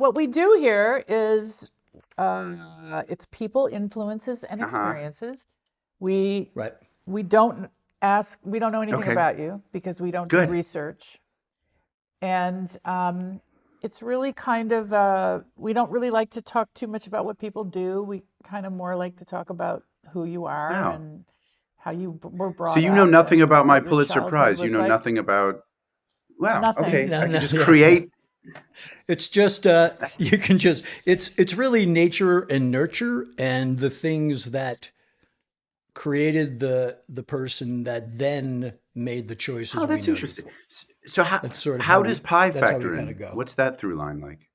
what we do here is it's people, influences, and experiences. We don't know anything about you because we don't do research. And it's really kind of, we don't really like to talk too much about what people do. We kind of more like to talk about who you are and how you were brought up. So you know nothing about my Pulitzer Prize. You know nothing about, nothing. Okay, I can just create. It's just, you can just, it's really nature and nurture and the things that created the person that then made the choices. Oh, that's interesting. So how does pie factor in? What's that through line like?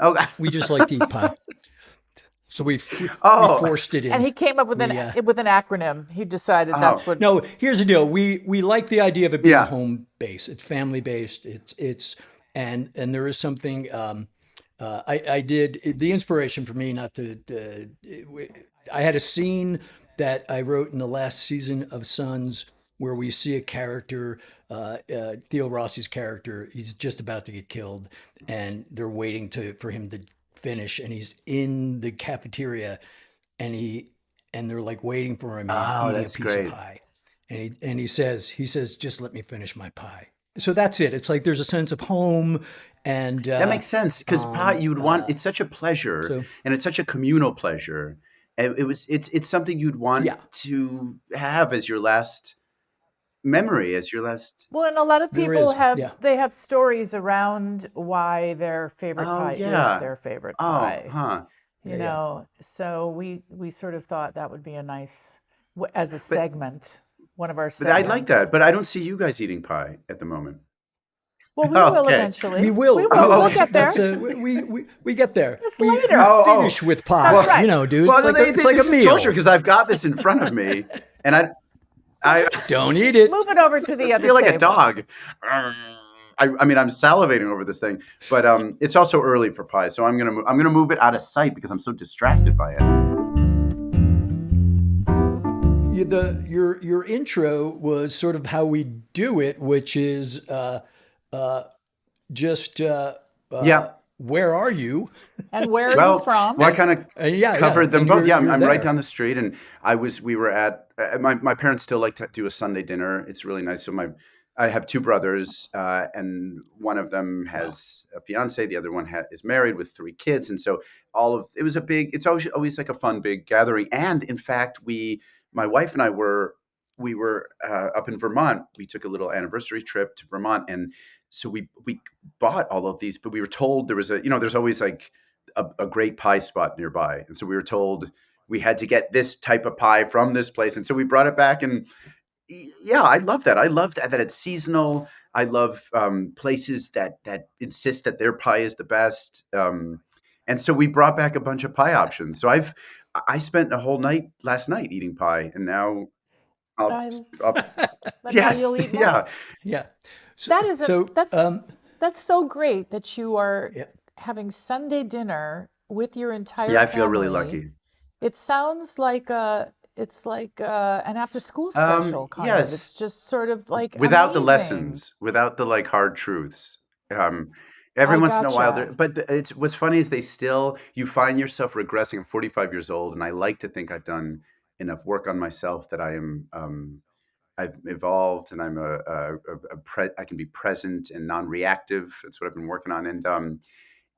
Oh, we just like to eat pie. So we forced it in. And he came up with an acronym. He decided that's what. No, here's the deal. We like the idea of it being home based. It's family based. And there is something. I did the inspiration for me not to. I had a scene that I wrote in the last season of Sons where we see a character, Theo Rossi's character. He's just about to get killed, and they're waiting for him to finish, and he's in the cafeteria, and they're like waiting for him. And he's eating a piece of pie, and he says, "Just let me finish my pie." So that's it. It's like there's a sense of home, and that makes sense because pie you would want. It's such a pleasure, and it's such a communal pleasure. And it's something you'd want to have as your last memory, as your last. Well, and a lot of people have stories around why their favorite pie is their favorite pie. You know, so we sort of thought that would be a nice as a segment, one of our segments. But I like that, but I don't see you guys eating pie at the moment. Well, we will eventually. We will. We'll get there. We get there. It's later. We finish with pie. That's right. You know, dude. Well, it's like a meal. Because I've got this in front of me, and I don't eat it. Move it over to the other feel like table. a dog. I mean, I'm salivating over this thing, but it's also early for pie, so I'm gonna move it out of sight because I'm so distracted by it. Your intro was sort of how we do it, which is where are you? And where are you from? Well, I kind of covered them both. I'm right down the street, and we were at my parents still like to do a Sunday dinner. It's really nice. So I have two brothers, and one of them has a fiance. The other one is married with 3 kids, and so it's always like a fun big gathering. And in fact, my wife and I were up in Vermont. We took a little anniversary trip to Vermont, and so we bought all of these, but we were told there was there's always like a great pie spot nearby. And so we were told we had to get this type of pie from this place. And so we brought it back, and I love that. I love that it's seasonal. I love places that insist that their pie is the best. And so we brought back a bunch of pie options. So I spent a whole night last night eating pie, and now yes, you'll eat more. Yeah. That's so great that you are having Sunday dinner with your entire family. I feel really lucky. It sounds like an after school special kind of. It's just sort of like without amazing. the lessons, without the like hard truths. Every once in a while, but what's funny is you find yourself regressing. I'm 45 years old, and I like to think I've done enough work on myself that I've evolved, and I can be present and non-reactive. That's what I've been working on.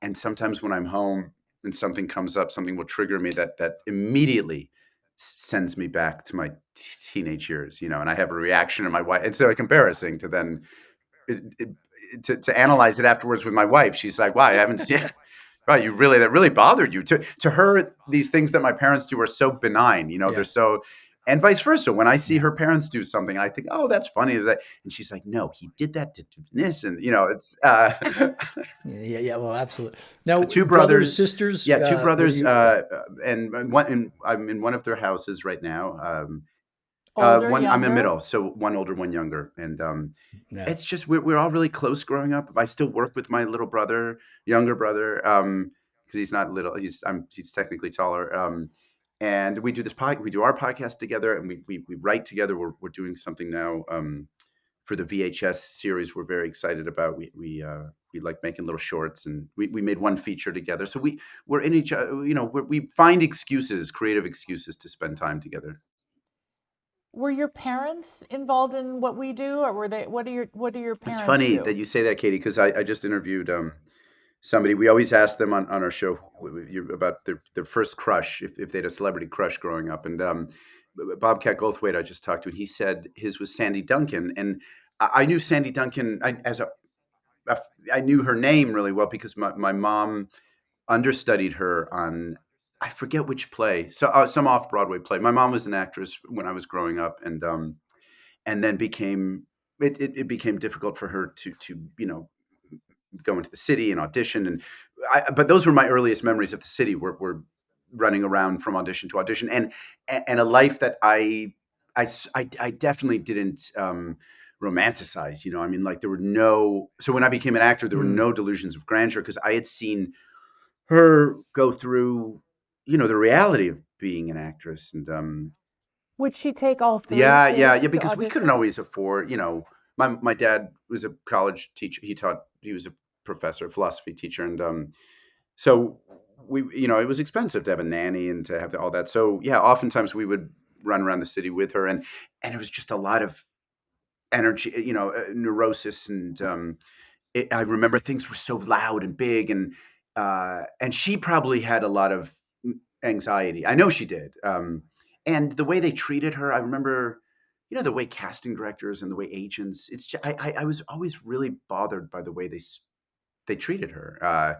And sometimes when I'm home and something comes up, something will trigger me that immediately sends me back to my teenage years, and I have a reaction in my wife. It's like embarrassing to then to analyze it afterwards with my wife. She's like, "Why? I haven't seen." Right, that really bothered you. To her, these things that my parents do are so benign. They're so. And vice versa. When I see her parents do something, I think, "Oh, that's funny." And she's like, "No, he did that to do this," and it's. Well, absolutely. Now, 2 brothers, sisters. Yeah, 2 brothers, and I'm in one of their houses right now. Older, I'm in the younger? middle, so one older, one younger, and it's just we're all really close growing up. I still work with my younger brother, because he's not little. He's technically taller. And we do we do our podcast together, and we write together. We're doing something now for the VHS series we're very excited about. We like making little shorts, and we made one feature together. So we're in each other, we find excuses, creative excuses to spend time together. Were your parents involved in what we do, or were they? What do your parents do? It's funny that you say that, Katie, because I just interviewed somebody. We always ask them on our show about their first crush, if they had a celebrity crush growing up. And Bobcat Goldthwait, I just talked to, and he said his was Sandy Duncan. And I knew Sandy Duncan I knew her name really well because my mom understudied her on, I forget which play, so some off-Broadway play. My mom was an actress when I was growing up, and then it became difficult for her to go into the city and audition. And but those were my earliest memories of the city, were running around from audition to audition, and a life that I definitely didn't romanticize. I mean, like there were no. So when I became an actor, there were no delusions of grandeur because I had seen her go through, the reality of being an actress. And would she take all three? Yeah, because we couldn't always afford. My dad was a college teacher. He was a professor, a philosophy teacher, and so it was expensive to have a nanny and to have all that. So yeah, oftentimes we would run around the city with her, and it was just a lot of energy, neurosis, and I remember things were so loud and big, and she probably had a lot of anxiety. I know she did. And the way they treated her, I remember, the way casting directors and the way agents. It's just, I was always really bothered by the way they treated her,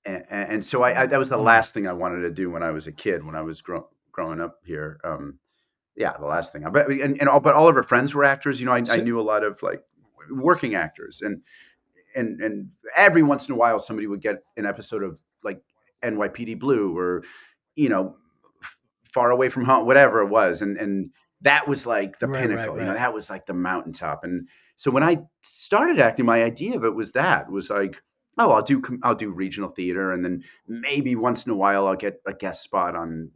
and so that was the last thing I wanted to do when I was a kid, when I was growing up here. Yeah, the last thing. But all of her friends were actors. I knew a lot of like working actors, and every once in a while somebody would get an episode of like NYPD Blue, or Far Away from Home, whatever it was, and that was like the pinnacle. Right. That was like the mountaintop. And so when I started acting, my idea of it was like, oh, I'll do regional theater, and then maybe once in a while I'll get a guest spot on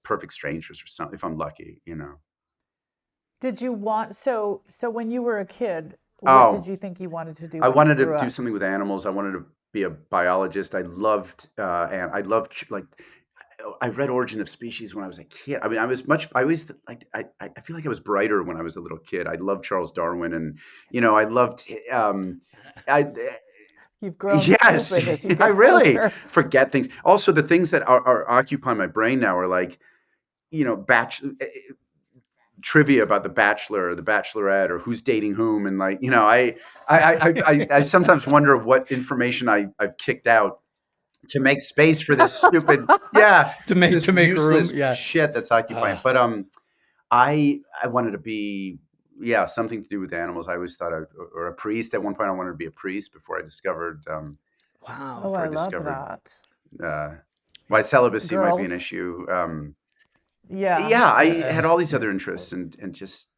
Perfect Strangers or something if I'm lucky. Did you want so when you were a kid? What did you think you wanted to do? I wanted to do something with animals. I wanted to be a biologist. I loved like I read Origin of Species when I was a kid. I mean, I always like I feel like I was brighter when I was a little kid. I loved Charles Darwin, and I loved You've grown. Yes, stupid as you get I really older. forget things. Also, the things that are occupying my brain now are like, trivia about The Bachelor or The Bachelorette or who's dating whom, and like, I sometimes wonder what information I've kicked out to make space for this stupid to make useless room, shit that's occupying. But I wanted to be something to do with animals. I always thought or a priest. At one point I wanted to be a priest before I discovered wow. Oh, I love that. Why celibacy might be an issue. I had all these other interests, and just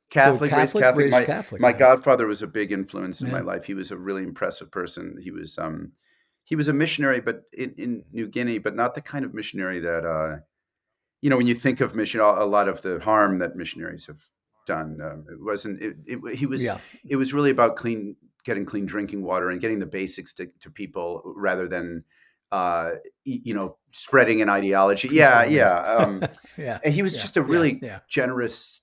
Catholic, raised Catholic. My godfather was a big influence in my life. He was a really impressive person. He was a missionary, but in New Guinea, but not the kind of missionary that when you think of mission, a lot of the harm that missionaries have done. It wasn't. It was really about getting clean drinking water and getting the basics to people rather than spreading an ideology. And he was just a really generous,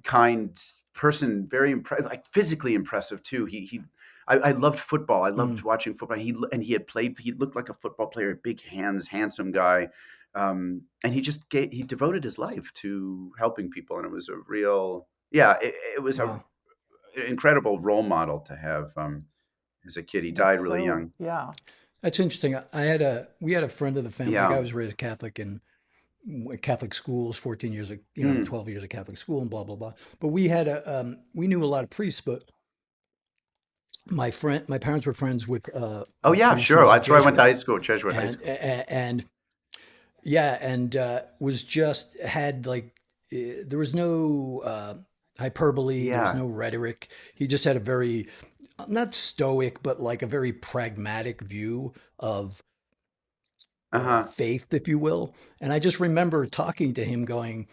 kind person, very like physically impressive too. I loved football. I loved watching football. He looked like a football player, big hands, handsome guy. And he devoted his life to helping people. And it was a real, it was an incredible role model to have as a kid. He died really young. Yeah. That's interesting. We had a friend of the family. I was raised Catholic in Catholic schools, 14 years of, 12 years of Catholic school and blah, blah, blah. But we had we knew a lot of priests, but my parents were friends with, sure. That's where I went to high school, Jesuit high school. And was just had like, there was no hyperbole, there was no rhetoric. He just had a very, not stoic, but like a very pragmatic view of faith, if you will. And I just remember talking to him going,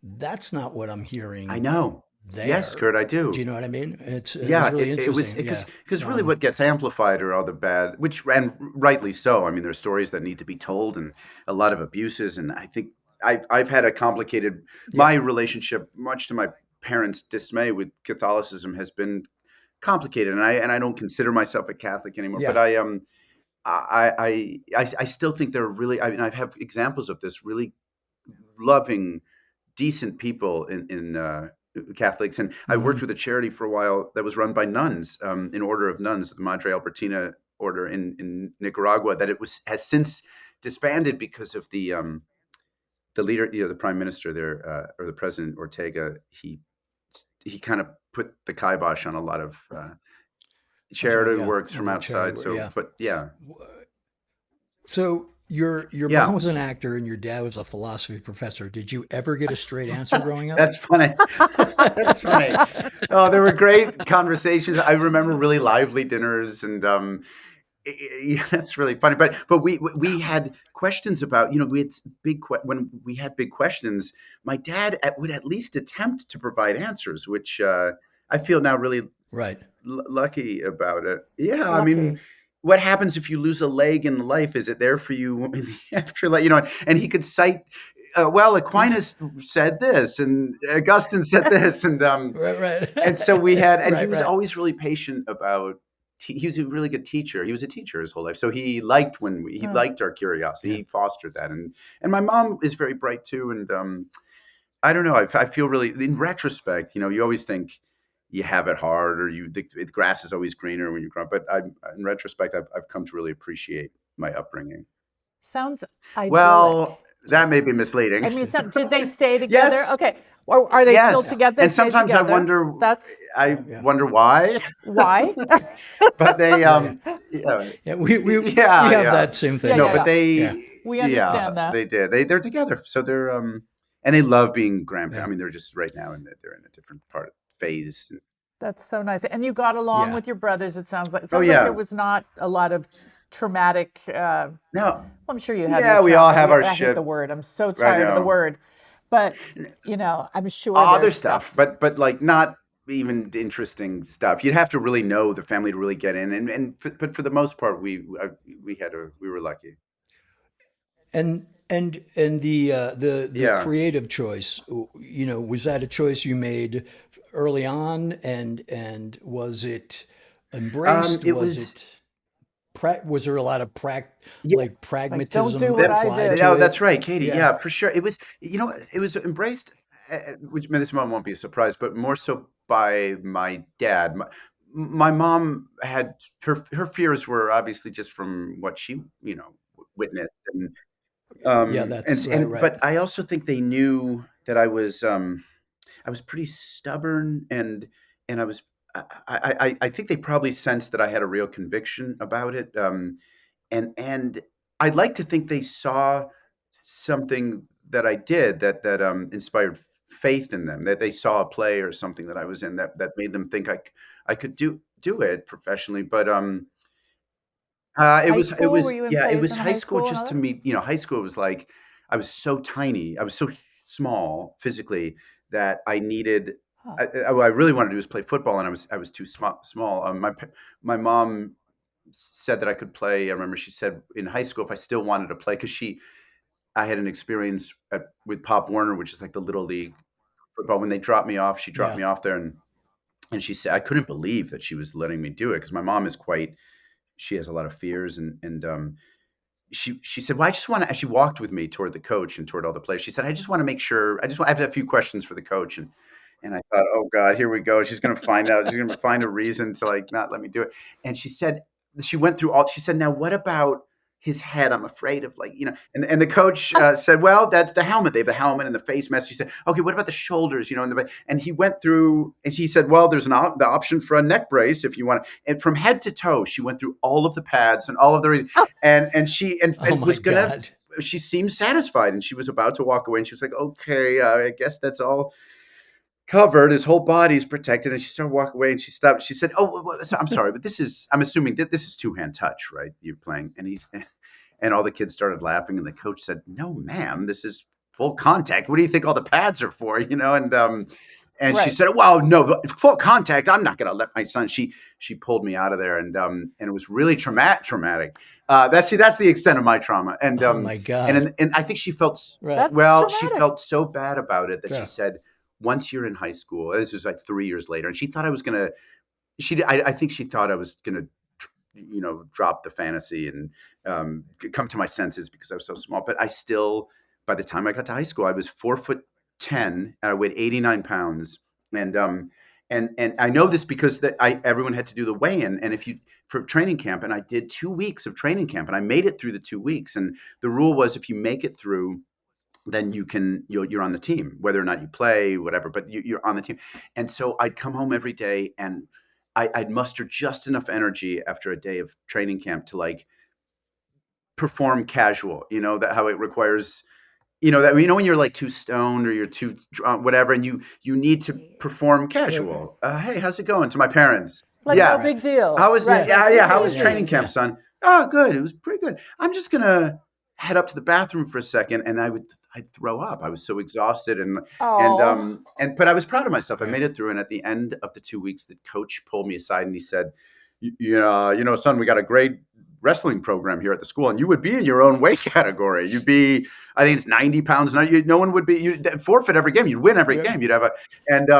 that's not what I'm hearing. I know. there. Yes, Kurt, I do. Do you know what I mean? It was Yeah, really it was interesting. because really what gets amplified are all the bad, which and rightly so. I mean, there's stories that need to be told and a lot of abuses, and I think I've had a complicated Yeah. my relationship, much to my parents' dismay, with Catholicism has been complicated, and I don't consider myself a Catholic anymore, but Yeah. I still think there are really, I mean, I have examples of this really loving, decent people in Catholics, and I worked with a charity for a while that was run by nuns, in Order of Nuns, the Madre Albertina Order in Nicaragua. That has since disbanded because of the leader, the prime minister there, or the president Ortega. He kind of put the kibosh on a lot of charity works from outside. So, but yeah. So your mom was an actor and your dad was a philosophy professor. Did you ever get a straight answer growing up? That's funny. That's funny. Oh, there were great conversations. I remember really lively dinners, and that's really funny. But we had questions about, we had when we had big questions. My dad would at least attempt to provide answers, which I feel now really lucky about it. Yeah, lucky. I mean, what happens if you lose a leg in life? Is it there for you in the afterlife? And he could cite, well, Aquinas said this, and Augustine said this, and right. And so we had, and he was always really patient about. He was a really good teacher. He was a teacher his whole life, so he liked he liked our curiosity. Yeah. He fostered that, and my mom is very bright too. And I don't know. I feel really, in retrospect, you always think you have it hard, or the grass is always greener when you grow up. But in retrospect, I've come to really appreciate my upbringing. Sounds idyllic. Well, that may be misleading. I mean, did they stay together? Yes. Okay. Or are they still together? And sometimes I wonder. Wonder why. Why? But they. We have that same thing. But they. We understand that they did. They're together, so they're and they love being grandparents. I mean, they're just right now they're in a different phase. That's so nice. And you got along with your brothers. It sounds like. It sounds like there was not a lot of traumatic. No. Well, I'm sure you had. Yeah, we all have our shit. I hate the word. I'm so tired of the word. But I'm sure other stuff, but like not even interesting stuff. You'd have to really know the family to really get in, but for the most part, we were lucky. And the creative choice, was that a choice you made early on, and was it embraced? Was there a lot of pragmatism? Don't do what I did. No, that's right, Katie. Yeah, for sure. It was, it was embraced, which this one won't be a surprise, but more so by my dad. My mom had her fears were obviously just from what she, witnessed, and that's right. But I also think they knew that I was pretty stubborn, and I was. I think they probably sensed that I had a real conviction about it, and I'd like to think they saw something that I did that inspired faith in them. That they saw a play or something that I was in that made them think I could do it professionally. But it was high school just to meet. High school was like I was so tiny. I was so small physically that I needed. What I really wanted to do was play football, and I was too small. My mom said that I could play. I remember she said in high school if I still wanted to play, because I had an experience with Pop Warner, which is like the little league football. When they dropped me off, she dropped me off there, and she said I couldn't believe that she was letting me do it, because my mom is she has a lot of fears, and she said, well, I just want to, as she walked with me toward the coach and toward all the players, she said, I just want to make sure, I have a few questions for the coach. And I thought, oh God, here we go. She's going to find out. She's going to find a reason to not let me do it. And she said, she went through she said, now what about his head? I'm afraid of and the coach said, well, that's the helmet. They have the helmet and the face mask. She said, okay, what about the shoulders? And he went through, and he said, well, there's the option for a neck brace if you want. And from head to toe, she went through all of the pads and all of the reasons. And she was going to, she seemed satisfied, and she was about to walk away, and she was like, okay, I guess that's all covered. His whole body's protected. And she started walking away, and she stopped. She said, oh, I'm sorry, but I'm assuming that this is two-hand touch, right? You're playing. And all the kids started laughing, and the coach said, no, ma'am, this is full contact. What do you think all the pads are for? And And she said, "Well, no, full contact. I'm not going to let my son." She pulled me out of there, and it was really traumatic. That's the extent of my trauma. And oh my God! And I think she felt she felt so bad about it that she said, "Once you're in high school," this was like 3 years later, and she thought I was gonna. I think she thought I was gonna, drop the fantasy and come to my senses because I was so small. But I still, by the time I got to high school, I was 4'10" and I weighed 89 pounds. And I know this because everyone had to do the weigh-in, and for training camp, and I did 2 weeks of training camp, and I made it through the 2 weeks. And the rule was, if you make it through, then you're on the team, whether or not you play, whatever, but you're on the team. And so I'd come home every day, and I'd muster just enough energy after a day of training camp to like perform casual, that how it requires, that, when you're like too stoned or you're too drunk, whatever, and you need to perform casual. Hey, how's it going, to my parents? Like, no big deal. How was it? Yeah. How was training camp, son? Oh, good. It was pretty good. I'm just going to head up to the bathroom for a second, and I'd throw up. I was so exhausted, but I was proud of myself. I made it through, and at the end of the 2 weeks, the coach pulled me aside and he said, son, we got a great wrestling program here at the school, and you would be in your own weight category. You'd be, I think it's 90 pounds. No one would be. You'd forfeit every game. You'd win every game. You'd have and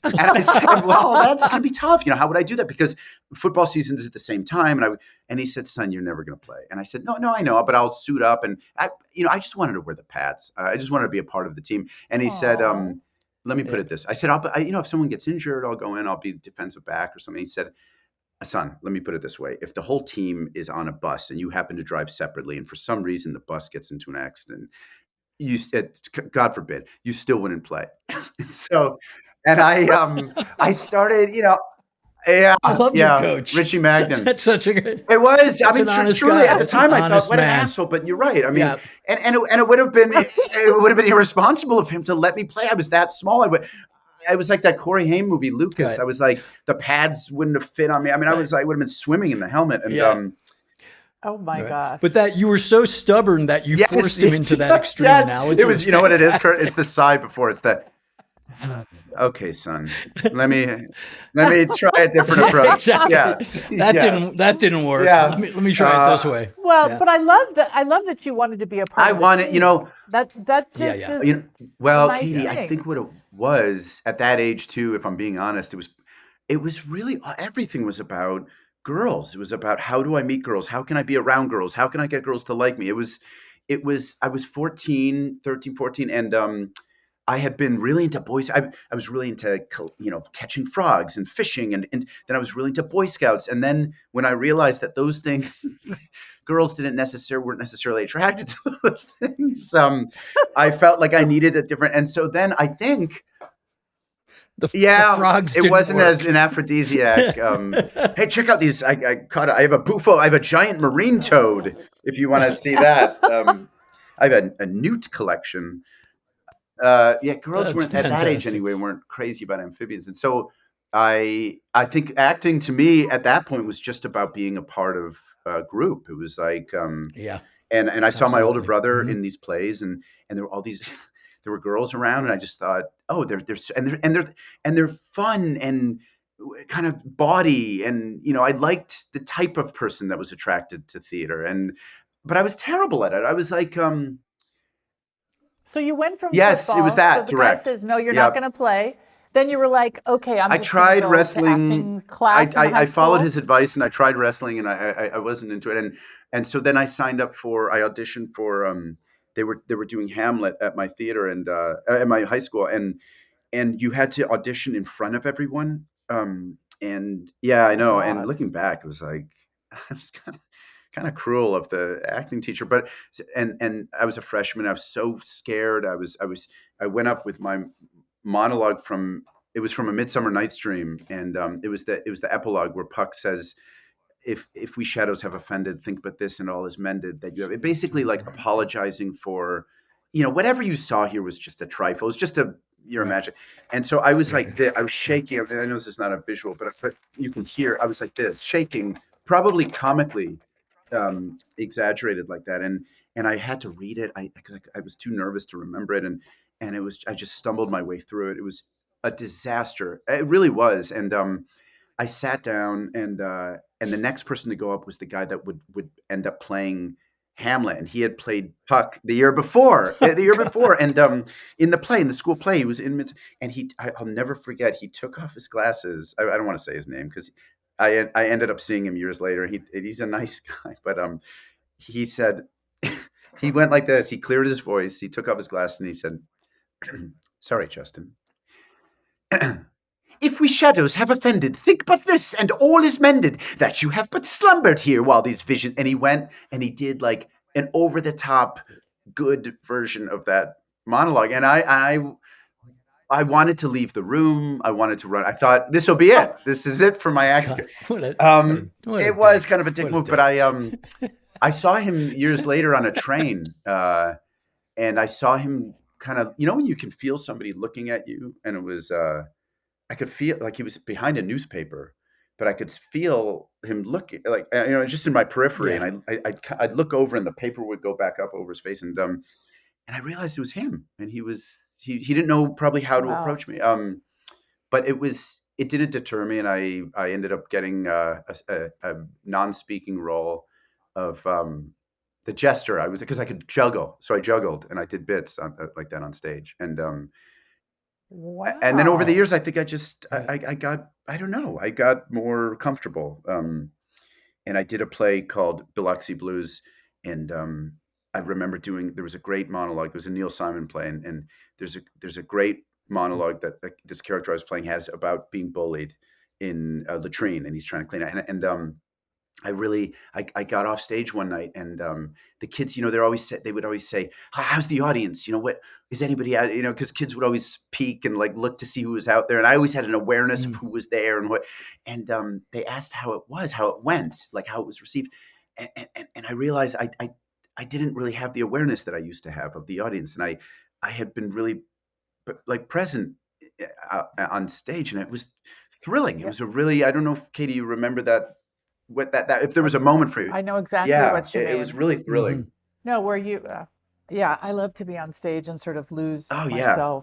I said, well, that's going to be tough. How would I do that? Because football season is at the same time. And he said, son, you're never going to play. And I said, no, I know, but I'll suit up. And I just wanted to wear the pads. I just wanted to be a part of the team. And he said, let me put it this. I said, if someone gets injured, I'll go in, I'll be defensive back or something. He said, son, let me put it this way. If the whole team is on a bus and you happen to drive separately, and for some reason the bus gets into an accident, you said, God forbid, you still wouldn't play. And I started, I loved your coach, Richie Magden. That's such a good. It was. Truly, at the time, I thought, what an asshole. But you're right. I mean, and it would have been irresponsible of him to let me play. I was that small. I was like that Corey Haim movie, Lucas. Right. I was like, the pads wouldn't have fit on me. I mean, I would have been swimming in the helmet. And oh my gosh! But that you were so stubborn that you forced him into that extreme analogy. It was. You know what it is, Kurt? It's the sigh before. It's that. Okay, son. Let me try a different approach. Exactly. Yeah. That didn't work. Yeah. Let me try it this way. Well, but I love that you wanted to be a part of the team. That just is well, nice Katie, thing. I think what it was at that age too, if I'm being honest, it was really, everything was about girls. It was about, how do I meet girls? How can I be around girls? How can I get girls to like me? I was 13, 14, and I had been really into boys. I was really into, catching frogs and fishing. And then I was really into Boy Scouts. And then when I realized that those things, girls weren't necessarily attracted to those things, I felt like I needed a different. And so then I think, the frogs it wasn't work. as an aphrodisiac. Hey, check out these. I have a bufo. I have a giant marine toad, if you want to see that. I have a newt collection. Girls weren't at that age anyway, weren't crazy about amphibians. And so I think acting to me at that point was just about being a part of a group. It was like, and I saw my older brother in these plays, and there were all these, there were girls around, and I just thought, oh, they're fun and kind of bawdy. And, I liked the type of person that was attracted to theater, but I was terrible at it. I was like, so you went from football, it was that so the direct. Guy says, no, you're not going to play. Then you were like, okay, I tried wrestling. To acting class I followed his advice, and I tried wrestling, and I wasn't into it. And so then I I auditioned for, they were doing Hamlet at my theater and at my high school, and you had to audition in front of everyone. I know. And looking back, it was like, I was kind of cruel of the acting teacher, but and I was a freshman. I was so scared. I went up with my monologue from A Midsummer Night's Dream, and it was the epilogue where Puck says, if we shadows have offended, think but this, and all is mended, that you have it. Basically like apologizing for, whatever you saw here was just a trifle. It was just your imagination. And so I was like, I was shaking. I know this is not a visual, but you can hear, I was like this, shaking, probably comically exaggerated like that. And I had to read it. I was too nervous to remember it. And it was, I just stumbled my way through it. a disaster. It really was. And I sat down, and the next person to go up was the guy that would end up playing Hamlet, and he had played Puck the year before, and in the school play, he was in mid, and I'll never forget. He took off his glasses. I don't want to say his name because I ended up seeing him years later. He's a nice guy, but he said he went like this. He cleared his voice. He took off his glasses and he said, "Sorry, Justin." If we shadows have offended, think but this, and all is mended, that you have but slumbered here while these visions. And he went and he did like an over the top good version of that monologue. And I wanted to leave the room. I wanted to run. I thought this will be it. This is it for my act. It was kind of a dick move, but I saw him years later on a train, and I saw him kind of, when you can feel somebody looking at you, and it was. I could feel like he was behind a newspaper, but I could feel him looking like, just in my periphery. Yeah. And I'd look over and the paper would go back up over his face. And I realized it was him, and he didn't know probably how to approach me. But it didn't deter me. And I ended up getting a non-speaking role of the jester. Because I could juggle. So I juggled and I did bits like that on stage. And, wow. And then over the years, I think I got more comfortable. And I did a play called Biloxi Blues. And I remember there was a great monologue. It was a Neil Simon play. And there's a great monologue that this character I was playing has about being bullied in a latrine, and he's trying to clean it. And I got off stage one night, and the kids, they would always say, "How's the audience? What is anybody out?" Because kids would always peek and like look to see who was out there, and I always had an awareness of who was there and what. And they asked how it went, like how it was received, and I realized I didn't really have the awareness that I used to have of the audience, and I had been really like present on stage, and it was thrilling. It was a really, I don't know if Katie, you remember that. What that if there was a moment for you. I know exactly what you mean. It was really thrilling. Mm-hmm. No, where you, I love to be on stage and sort of lose myself.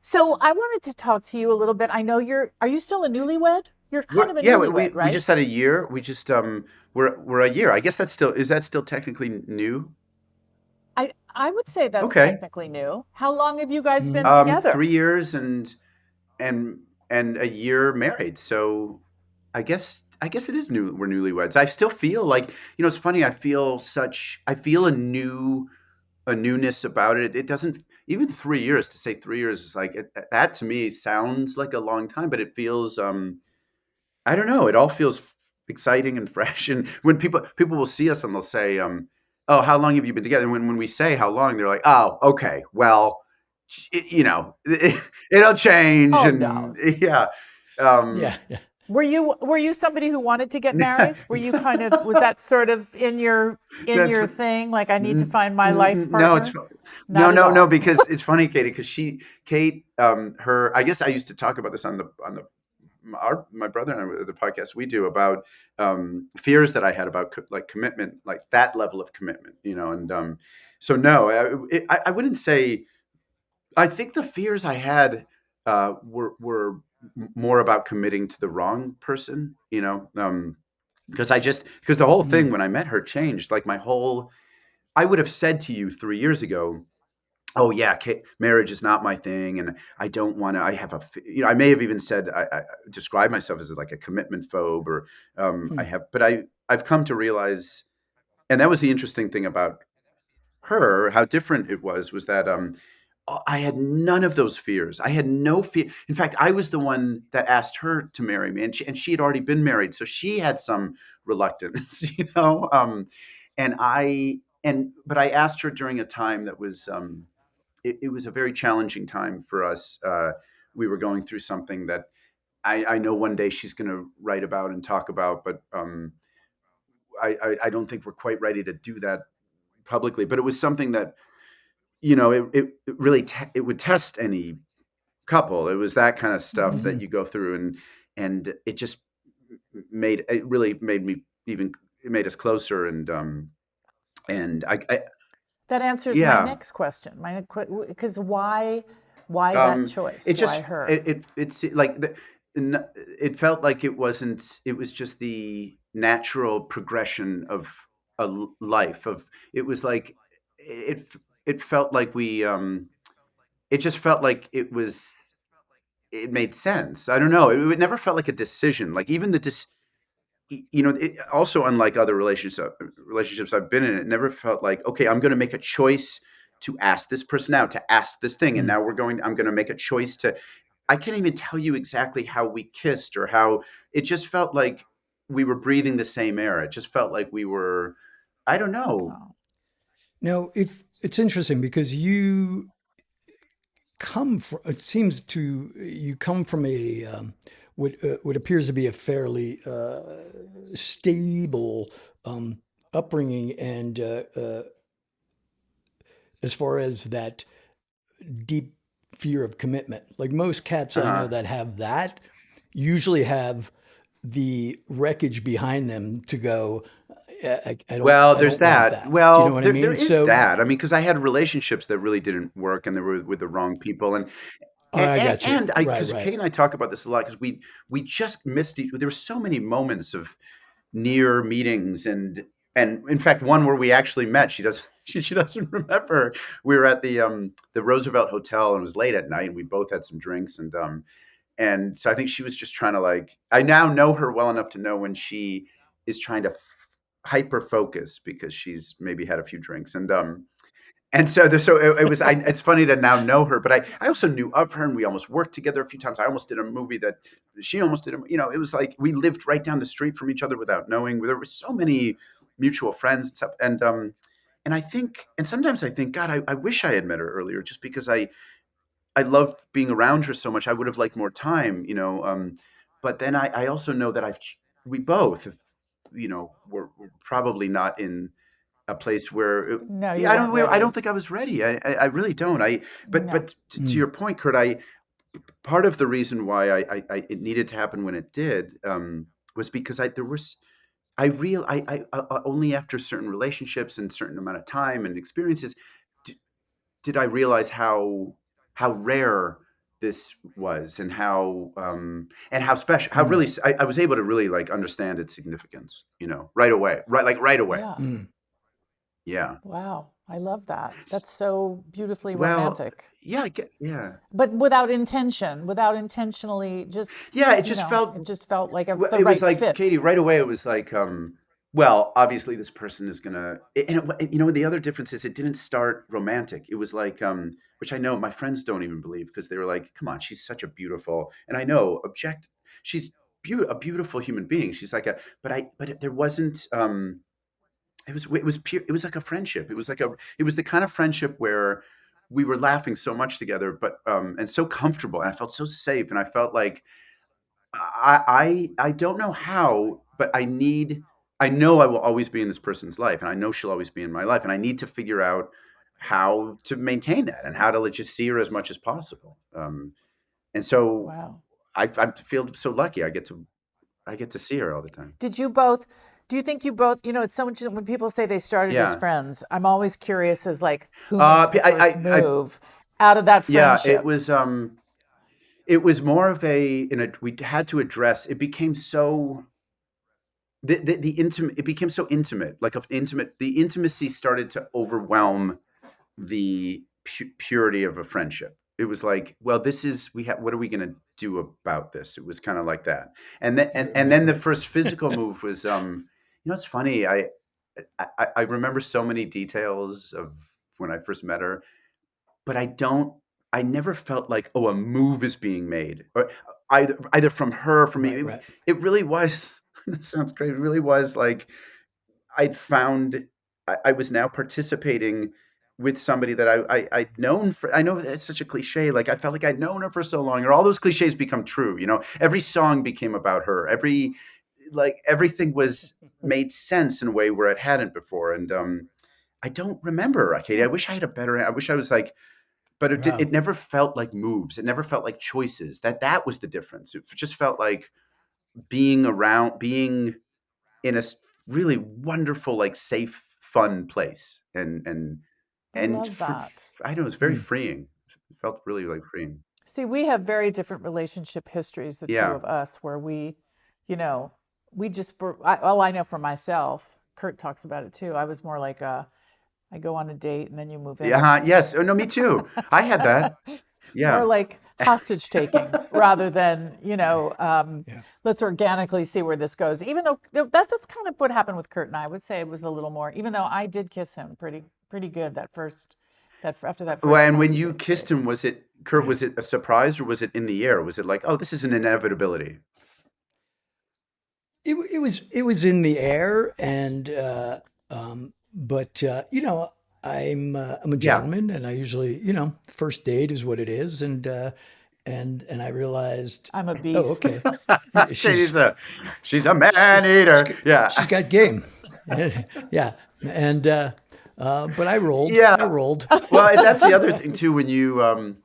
So I wanted to talk to you a little bit. I know are you still a newlywed? You're kind of a newlywed, right? We just had a year. We just, we're a year. I guess is that still technically new? I would say that's technically new. How long have you guys been together? 3 years and a year married. So I guess it is new. We're newlyweds. I still feel like, it's funny. I feel a newness about it. It doesn't, even 3 years, to say 3 years is like, that to me sounds like a long time, but it feels, I don't know. It all feels exciting and fresh. And when people will see us and they'll say, "Oh, how long have you been together?" And when we say how long, they're like, "Oh, okay, well, it'll change." Oh, and no. Yeah. Were you somebody who wanted to get married? Were you was that sort of in your thing? Like, I need to find my life partner? No, because it's funny, Katie, because Kate, I guess I used to talk about this on my brother and I, the podcast we do about fears that I had about like commitment, like that level of commitment, and so no, I wouldn't say. I think the fears I had were more about committing to the wrong person, because the whole thing when I met her changed. Like I would have said to you 3 years ago, "Oh yeah, marriage is not my thing, and I don't want to." I have I may have even said I describe myself as like a commitment phobe, or but I've come to realize, and that was the interesting thing about her, how different it was that I had none of those fears. I had no fear. In fact, I was the one that asked her to marry me, and she had already been married, so she had some reluctance, but I asked her during a time that was. It was a very challenging time for us. We were going through something that I know one day she's going to write about and talk about, but I don't think we're quite ready to do that publicly. But it was something that, it really it would test any couple. It was that kind of stuff that you go through, and it really made me even it made us closer. And I that answers my yeah. next question. Because why that choice? It just Why her? it's like it felt like it wasn't. It was just the natural progression of a life. Of it was like it. It felt like we. It just felt like it was. It made sense. I don't know. It never felt like a decision. Like even also unlike other relationships I've been in, it never felt like, okay, I'm going to make a choice to ask this person out, to ask this thing, and now I'm going to make a choice to. I can't even tell you exactly how we kissed or how it just felt like we were breathing the same air. It just felt like we were. I don't know. Oh. Now, it's interesting because you come from. It seems to you come from a what appears to be a fairly stable upbringing, and as far as that deep fear of commitment, like most cats I know that have that, usually have the wreckage behind them to go. Well, I there's don't want that. that. Do you know Well, what I there mean? is that. I mean, because I had relationships that really didn't work, and they were with the wrong people, I got you. and I Right, because right. Kate and I talk about this a lot because we just missed there were so many moments of near meetings and in fact one where we actually met. She doesn't remember. We were at the Roosevelt Hotel and it was late at night and we both had some drinks and so I think she was just trying to like I now know her well enough to know when she is trying to hyper focus because she's maybe had a few drinks and so it was. It's funny to now know her, but I also knew of her, and we almost worked together a few times. I almost did a movie that she almost did. It was like we lived right down the street from each other without knowing. There were so many mutual friends and stuff, and I think, and sometimes I think, God, I wish I had met her earlier, just because I love being around her so much. I would have liked more time. But then I also know that we both, we're probably not in a place where No, you yeah, weren't I ready. don't think I was ready. I really don't. No. But to your point, Kurt, part of the reason why it needed to happen when it did was because I only after certain relationships and certain amount of time and experiences did, did I realize how rare this was and how special, how really I was able to really like understand its significance, right away, right away. Yeah. Yeah. Wow. I love that. That's so beautifully Well, romantic. yeah, yeah. But without intention, without intentionally, just, Yeah, it just felt like the it was right like, fit. Katie, right away, it was like, well, obviously this person is gonna, the other difference is it didn't start romantic. It was like, which I know my friends don't even believe because they were like, come on, she's such a beautiful, and I know, she's a beautiful human being. She's like but there wasn't, it was pure, it was like a friendship. It was the kind of friendship where we were laughing so much together, but, and so comfortable, and I felt so safe, and I felt like, I don't know how, but I know I will always be in this person's life, and I know she'll always be in my life, and I need to figure out how to maintain that and how to just see her as much as possible. And so Wow. I feel so lucky. I get to see her all the time. Do you think you both, it's so interesting when people say they started as Yeah. friends, I'm always curious as like, who makes the first I move out of that yeah, friendship? it was more of we had to address, it became so the intimate, it became so intimate, the intimacy started to overwhelm the purity of a friendship. It was like, well, what are we going to do about this? It was kind of like that. And then, and then the first physical move was, it's funny. I remember so many details of when I first met her, but I never felt like, oh, a move is being made, or either from her, from me. Right. It really was, it sounds great. It really was like, I'd found I was now participating with somebody that I'd known for. I know it's such a cliche. Like I felt like I'd known her for so long, or all those cliches become true. Every song became about her. Everything was made sense in a way where it hadn't before. And I don't remember, Katie. I wish I had a better. I wish I was like, but Wow. it never felt like moves. It never felt like choices. That was the difference. It just felt like being around, being in a really wonderful, like safe, fun place. I love that. I know, it was very freeing. It felt really like freeing. See, we have very different relationship histories, the two Yeah. of us, where we, we just were, I know for myself, Kurt talks about it too. I was more like I go on a date and then you move in. Yeah. Yes. Oh no, me too. I had that. Yeah. More like hostage taking rather than, let's organically see where this goes. Even though that's kind of what happened with Kurt and I would say it was a little more, even though I did kiss him pretty good after that first. Well, and when you kissed him, was it, Kurt, was it a surprise or was it in the air? Was it like, oh, this is an inevitability? It was in the air, and but I'm a gentleman, and I usually, first date is what it is, and I realized I'm a beast. Oh, okay. She's a man eater. Yeah, she's got game. Yeah, and but I rolled. Yeah, I rolled. Well, that's the other thing too. When you,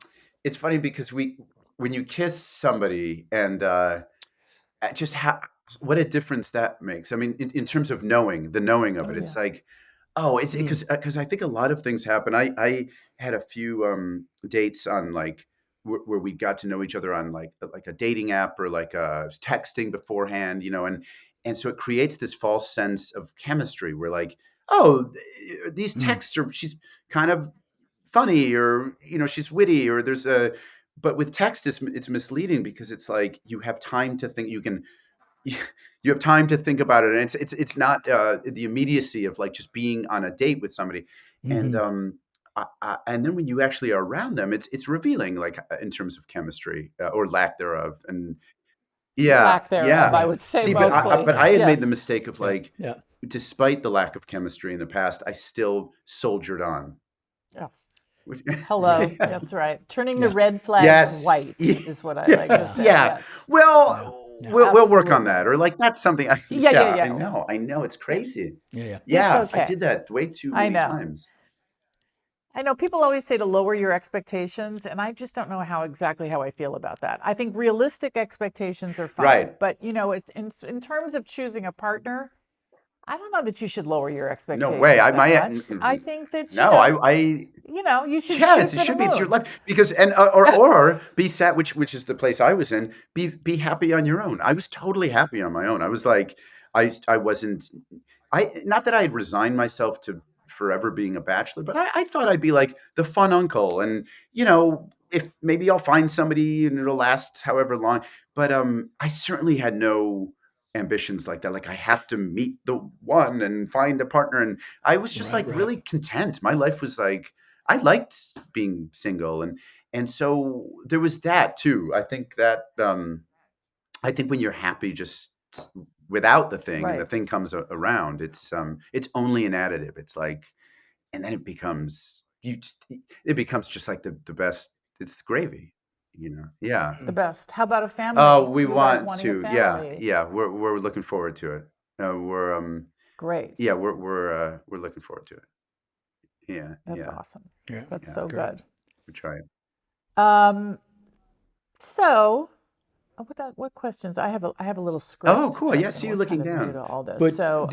it's funny because when you kiss somebody and just what a difference that makes. I mean, in terms of the knowing of it, it's like, oh, it's because I think a lot of things happen. I had a few dates on like where we got to know each other on like a dating app or like texting beforehand, and so it creates this false sense of chemistry where like, oh, these texts are, she's kind of funny or she's witty or but with text it's misleading because it's like you have time to think, you have time to think about it, and it's not the immediacy of like just being on a date with somebody. And and then when you actually are around them, it's revealing, like in terms of chemistry or lack thereof. And lack thereof, I would say. See, mostly. but I had made the mistake of like, Yeah. despite the lack of chemistry in the past, I still soldiered on. Yes. Hello. That's right. Turning the red flags white is what I like to say. Yeah. Yes. Well, we'll work on that. Or like, that's something. I know. It's crazy. Yeah. It's okay. I did that way too many times. I know people always say to lower your expectations, and I just don't know exactly how I feel about that. I think realistic expectations are fine. Right. But, in terms of choosing a partner, I don't know that you should lower your expectations. No way. I think that you should. Yes, it should be. It's your life because or be sad, which is the place I was in. Be happy on your own. I was totally happy on my own. I was like, I wasn't. Not that I had resigned myself to forever being a bachelor, but I thought I'd be like the fun uncle, and if maybe I'll find somebody and it'll last however long. But I certainly had no ambitions like that. Like I have to meet the one and find a partner. And I was just really content. My life was like, I liked being single. And so there was that too. I think that, when you're happy just without the thing and the thing comes around, it's only an additive. It's like, and then it becomes just like the best. It's gravy. Yeah. The best. How about a family? Oh, we want to. Yeah. We're looking forward to it. We're great. Yeah, we're looking forward to it. Yeah. That's awesome. Yeah. That's so good. We're trying. So, what questions? I have a little script. Oh, cool. Yeah, see you looking down. To all this. But so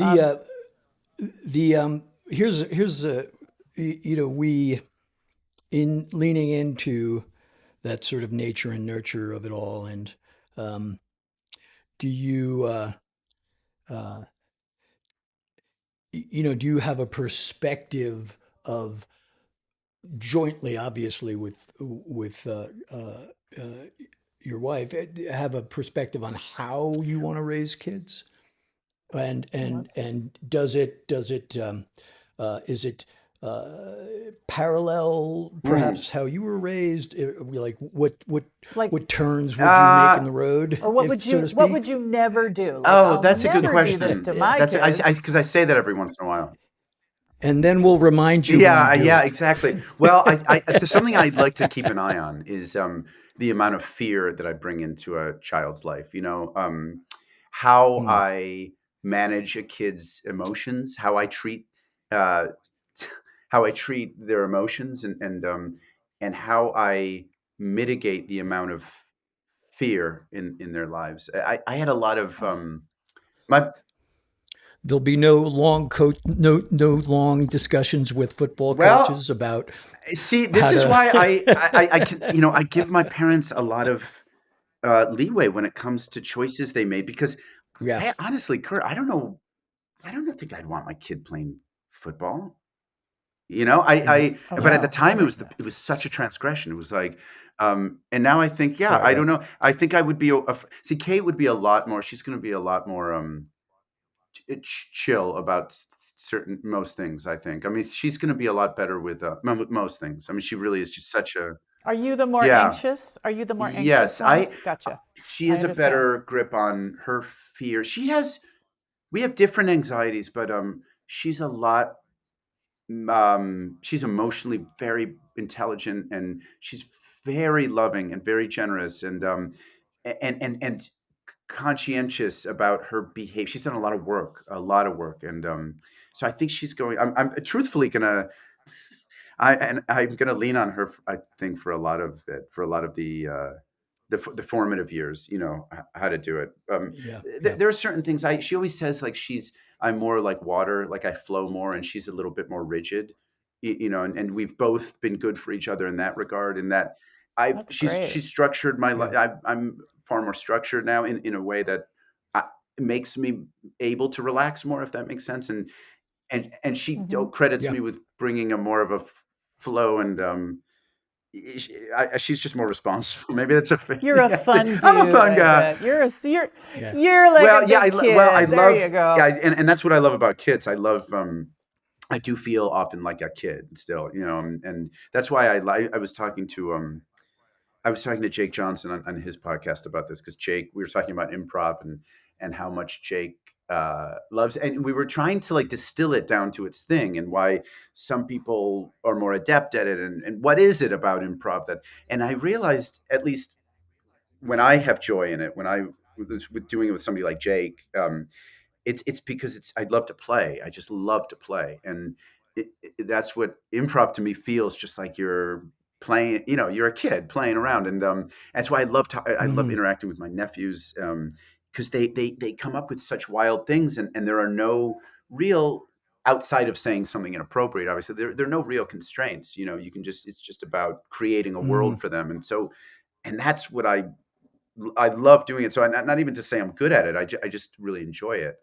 here's we in leaning into that sort of nature and nurture of it all. And do you, do you have a perspective of jointly, obviously, with your wife, have a perspective on how you want to raise kids? And is it parallel perhaps how you were raised? Like what turns would you make in the road? Or what would you never do? Like, that's a good question. Do this to my kids. Because I say that every once in a while. And then we'll remind you. Yeah, exactly. Well, there's something I'd like to keep an eye on is the amount of fear that I bring into a child's life. How I manage a kid's emotions, how I treat their emotions, and how I mitigate the amount of fear in their lives. I had a lot of there'll be no long long discussions with football coaches about. See, this is why I give my parents a lot of leeway when it comes to choices they made, because I honestly, Kurt, I don't think I'd want my kid playing football. But at the time it was such a transgression. It was like, and now I think, I don't know. I think I would be, see, Kate would be a lot more, she's going to be a lot more chill about most things, I think. I mean, she's going to be a lot better with most things. I mean, she really is just such a. Are you the more anxious? Are you the more anxious? Yes, gotcha. She has a better grip on her fear. We have different anxieties, but she's a lot. She's emotionally very intelligent, and she's very loving and very generous, and conscientious about her behavior. She's done a lot of work, and so I think she's going. I'm truthfully gonna. I'm gonna lean on her. I think for a lot of it, for a lot of the formative years, how to do it. There are certain things she always says, like, I'm more like water, like I flow more, and she's a little bit more rigid, and we've both been good for each other in that regard. In that she's structured my life. I'm far more structured now in a way that makes me able to relax more, if that makes sense. And she credits me with bringing a more of a flow, and she's just more responsible. Maybe that's You're a fun dude. I'm a fun guy. You're like a big kid. There you go. Yeah, and that's what I love about kids. I love. I do feel often like a kid still, and that's why I was talking to Jake Johnson on his podcast about this, because we were talking about improv and how much Jake loves, and we were trying to like distill it down to its thing, and why some people are more adept at it, and what is it about improv and I realized, at least when I have joy in it, when I was doing it with somebody like Jake, it's because I love to play. I just love to play, and that's what improv to me feels, just like you're playing. You're a kid playing around, and that's why I love interacting with my nephews, because they come up with such wild things, and there are no real, outside of saying something inappropriate, obviously there are no real constraints. It's just about creating a world for them, and that's what I love doing it. So not even to say I'm good at it. I just really enjoy it,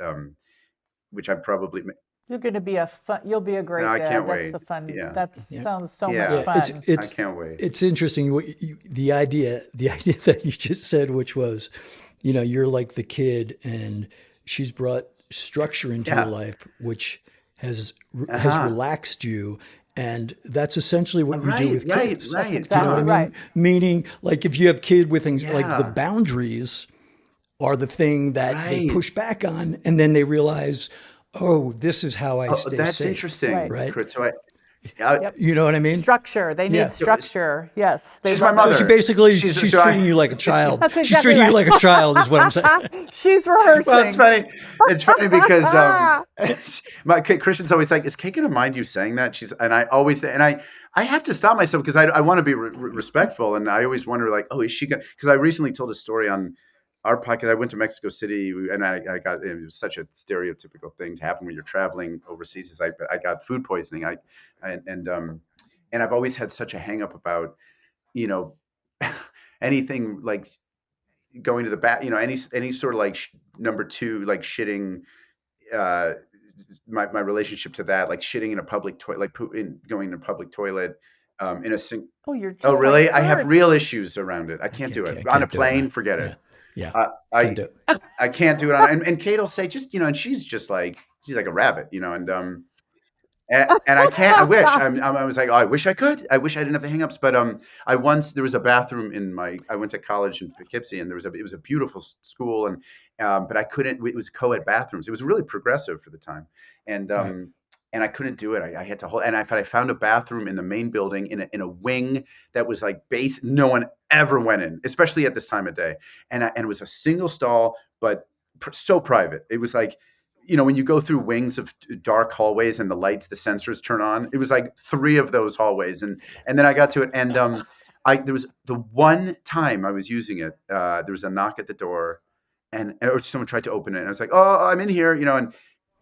which I probably. You're going to be you'll be a great dad. I can't wait. That's the fun. Yeah. That sounds so much fun. I can't wait. It's interesting the idea that you just said, which was, you're like the kid, and she's brought structure into your life, which has relaxed you. And that's essentially what you do with kids. Right. That's exactly what I mean? Meaning, like, if you have kid with things like the boundaries are the thing that they push back on, and then they realize, oh, this is how I stay that's safe. interesting, right? So you know what I mean? Structure. They need structure. Yes. She's my mother. So she's treating you like a child. That's exactly she's treating you like a child, is what I'm saying. She's rehearsing. Well, it's funny. It's funny because my Christian's always like, "Is Kate going to mind you saying that?" I have to stop myself, because I want to be respectful, and I always wonder, like, oh, is she going? Because I recently told a story on our podcast. I went to Mexico City, and I got, it was such a stereotypical thing to happen when you're traveling overseas. Is I got food poisoning. And I've always had such a hang up about, anything like going to the bath, any sort of like number two, like shitting, my relationship to that, like shitting in a public toilet, like going in a public toilet, in a sink. Oh, you're just oh, really? Like I have real issues around it. I can't do it on a plane. Forget it. Yeah. I can't do it on, and Kate will say, just, and she's like a rabbit, and I can't. I wish. I was like, oh, I wish I could. I wish I didn't have the hangups. But there was a bathroom I went to college in Poughkeepsie, and it was a beautiful school, and but I couldn't. It was co-ed bathrooms. It was really progressive for the time, and I couldn't do it. I had to hold. And I found a bathroom in the main building in a wing that was like no one ever went in, especially at this time of day. And it was a single stall, but so private. It was like, when you go through wings of dark hallways and the lights, the sensors turn on, it was like 3 of those hallways. And then I got to it. And there was the one time I was using it, there was a knock at the door, or someone tried to open it. And I was like, oh, I'm in here,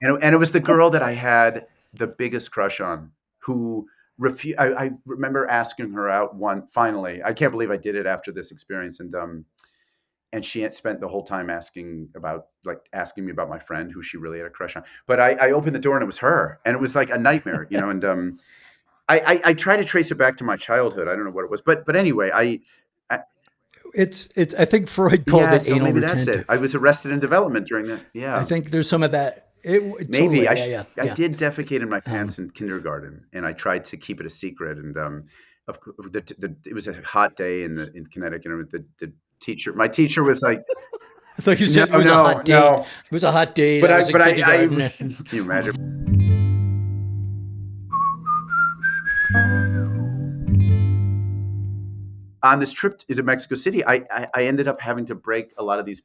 And it was the girl that I had the biggest crush on, who I remember asking her out finally. I can't believe I did it after this experience. And she had spent the whole time asking me about my friend who she really had a crush on. But I opened the door and it was her, and it was like a nightmare, and I try to trace it back to my childhood. I don't know what it was, but anyway, I think Freud called it so anal maybe retentive. that's it. I was arrested in development during that. Yeah, I think there's some of that. Maybe totally, I did defecate in my pants in kindergarten, and I tried to keep it a secret. And it was a hot day in Connecticut. And my teacher was like, I thought you said it was a hot date. No. It was a hot date. But can you imagine? On this trip to Mexico City, I ended up having to break a lot of these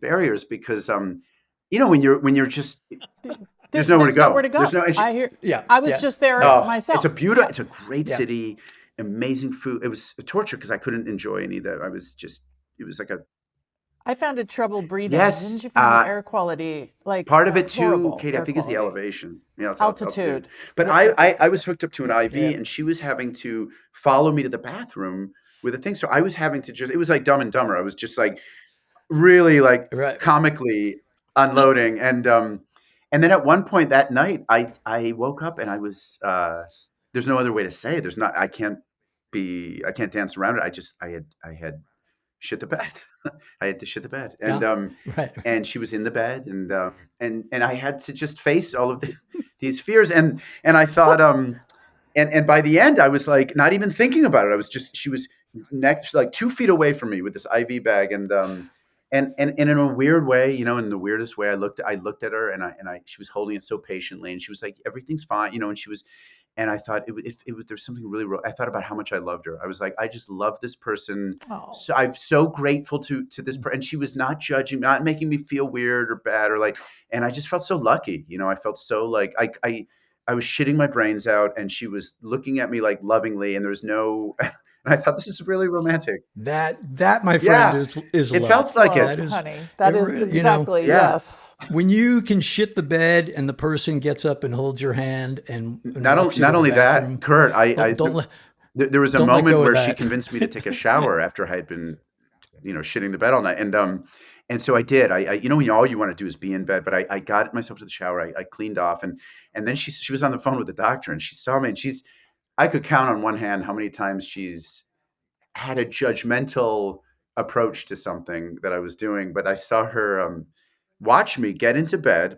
barriers because when you're just there's nowhere to go. There's no. I was just there myself. It's a beautiful. It's a great city. Amazing food. It was a torture because I couldn't enjoy any of that. It was like I found it trouble breathing. Yes, Didn't you find the air quality part of it too, horrible, Katie? I think is the elevation. It's altitude. But I was hooked up to an IV, and she was having to follow me to the bathroom with a thing. So I was having to it was like Dumb and Dumber. I was just like really like comically unloading, and then at one point that night, I woke up and I was there's no other way to say it. I can't dance around it. I had shit the bed. I had to shit the bed, and and she was in the bed, and I had to just face all of these fears, and I thought, and by the end, I was like not even thinking about it. She was next, like 2 feet away from me with this IV bag, and in a weird way, in the weirdest way, I looked at her, and she was holding it so patiently, and she was like, everything's fine, and she was. And I thought there's something really real. I thought about how much I loved her. I was like, I just love this person. So I'm so grateful to this person. And she was not judging, not making me feel weird or bad and I just felt so lucky. I felt so like I was shitting my brains out, and she was looking at me like lovingly, and there's no. And I thought, this is really romantic. That my friend is it love. Felt like love, it, honey. That is exactly yes. When you can shit the bed and the person gets up and holds your hand and not only that, Kurt, there was a moment where she convinced me to take a shower after I had been, shitting the bed all night, and so I did. I all you want to do is be in bed, but I got myself to the shower. I cleaned off, and then she was on the phone with the doctor, and she saw me, and I could count on one hand how many times she's had a judgmental approach to something that I was doing, but I saw her watch me get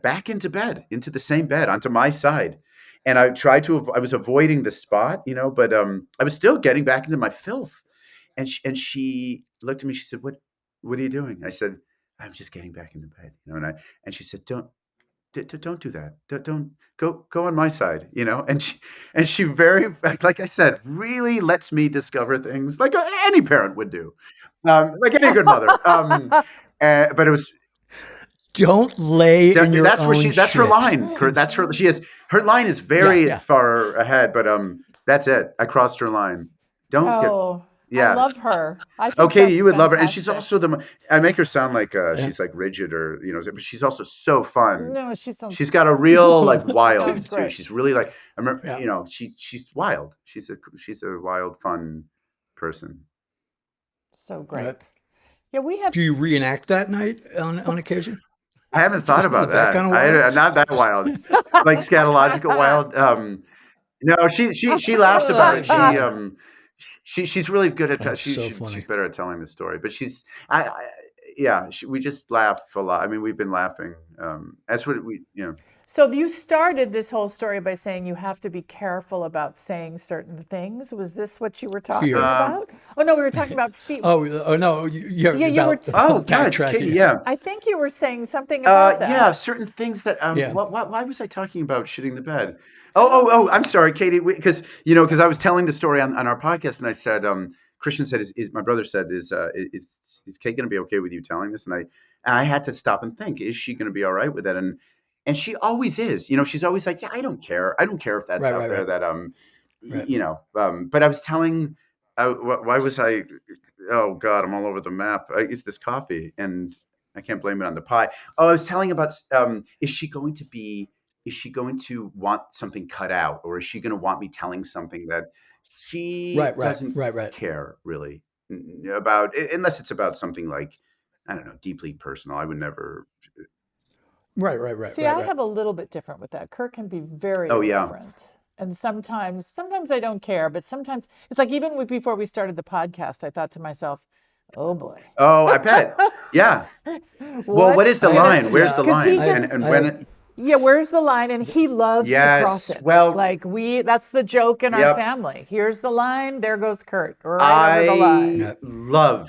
back into bed, into the same bed, onto my side. And I was avoiding the spot, but I was still getting back into my filth. And she looked at me, she said, what are you doing? I said, I'm just getting back into bed, and she said, don't do that. Don't go on my side, and she very, like I said, really lets me discover things like any parent would do, like any good mother. But it was, don't lay in your that's own where that's shit. her line. That's her line is very far ahead, but that's it. I crossed her line. I love her. I think Katie, you would love her, and fantastic. she's also I make her sound like she's like rigid or but she's also so fun. No, she's got a real like wild Sounds too. great. She's really like I remember, she's wild. She's a wild, fun person. So great. Yeah, we have. Do you reenact that night on occasion? I haven't thought about that. Kind of wild? Not that wild, like scatological wild. No, she laughs about it. She's really good at she's better at telling the story, but we just laugh a lot. I mean, we've been laughing. That's what So you started this whole story by saying you have to be careful about saying certain things. Was this what you were talking about? Oh no, we were talking about fear. Oh no, you were. Katie, yeah. I think you were saying something about that. Yeah, certain things that. Why was I talking about shitting the bed? Oh, I'm sorry, Katie, because I was telling the story on our podcast, and I said, Christian said, my brother said, is Kate going to be okay with you telling this? And I had to stop and think, is she going to be all right with it? And she always is. She's always like, yeah, I don't care. I don't care if that's out there. That but I was telling, why was I? Oh God, I'm all over the map. It's this coffee, and I can't blame it on the pie. Oh, I was telling about, is she going to want something cut out, or is she going to want me telling something that she doesn't Right. care really about, unless it's about something like, I don't know, deeply personal. I would never. See, I have a little bit different with that. Kurt can be very Oh, yeah. irreverent. And sometimes I don't care, but sometimes it's like even before we started the podcast, I thought to myself, oh boy. Oh, I bet. Yeah. Well, what is the line? Where's the line? And when yeah, where's the line? And he loves to cross it. Well, like that's the joke in our family. Here's the line, there goes Kurt. Right over the line.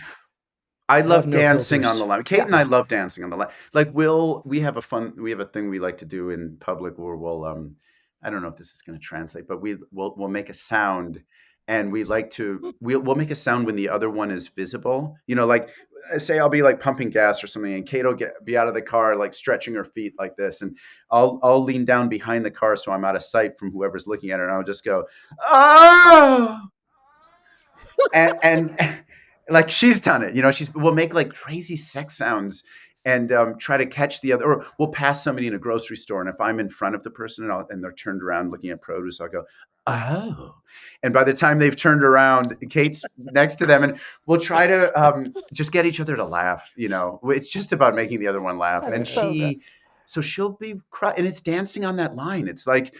I love dancing on the line. Kate and I love dancing on the line. Like we have a thing we like to do in public where we'll I don't know if this is going to translate, but we'll make a sound, and we'll make a sound when the other one is visible. You know, like say I'll be like pumping gas or something, and Kate will be out of the car like stretching her feet like this, and I'll lean down behind the car so I'm out of sight from whoever's looking at her, and I'll just go, oh, and like she's done it, you know. We'll make like crazy sex sounds and try to catch the other, or we'll pass somebody in a grocery store, and if I'm in front of the person and they're turned around looking at produce, I'll go, oh, and by the time they've turned around, Kate's next to them, and we'll try to just get each other to laugh. You know, it's just about making the other one laugh. That's and so she'll be and it's dancing on that line. It's like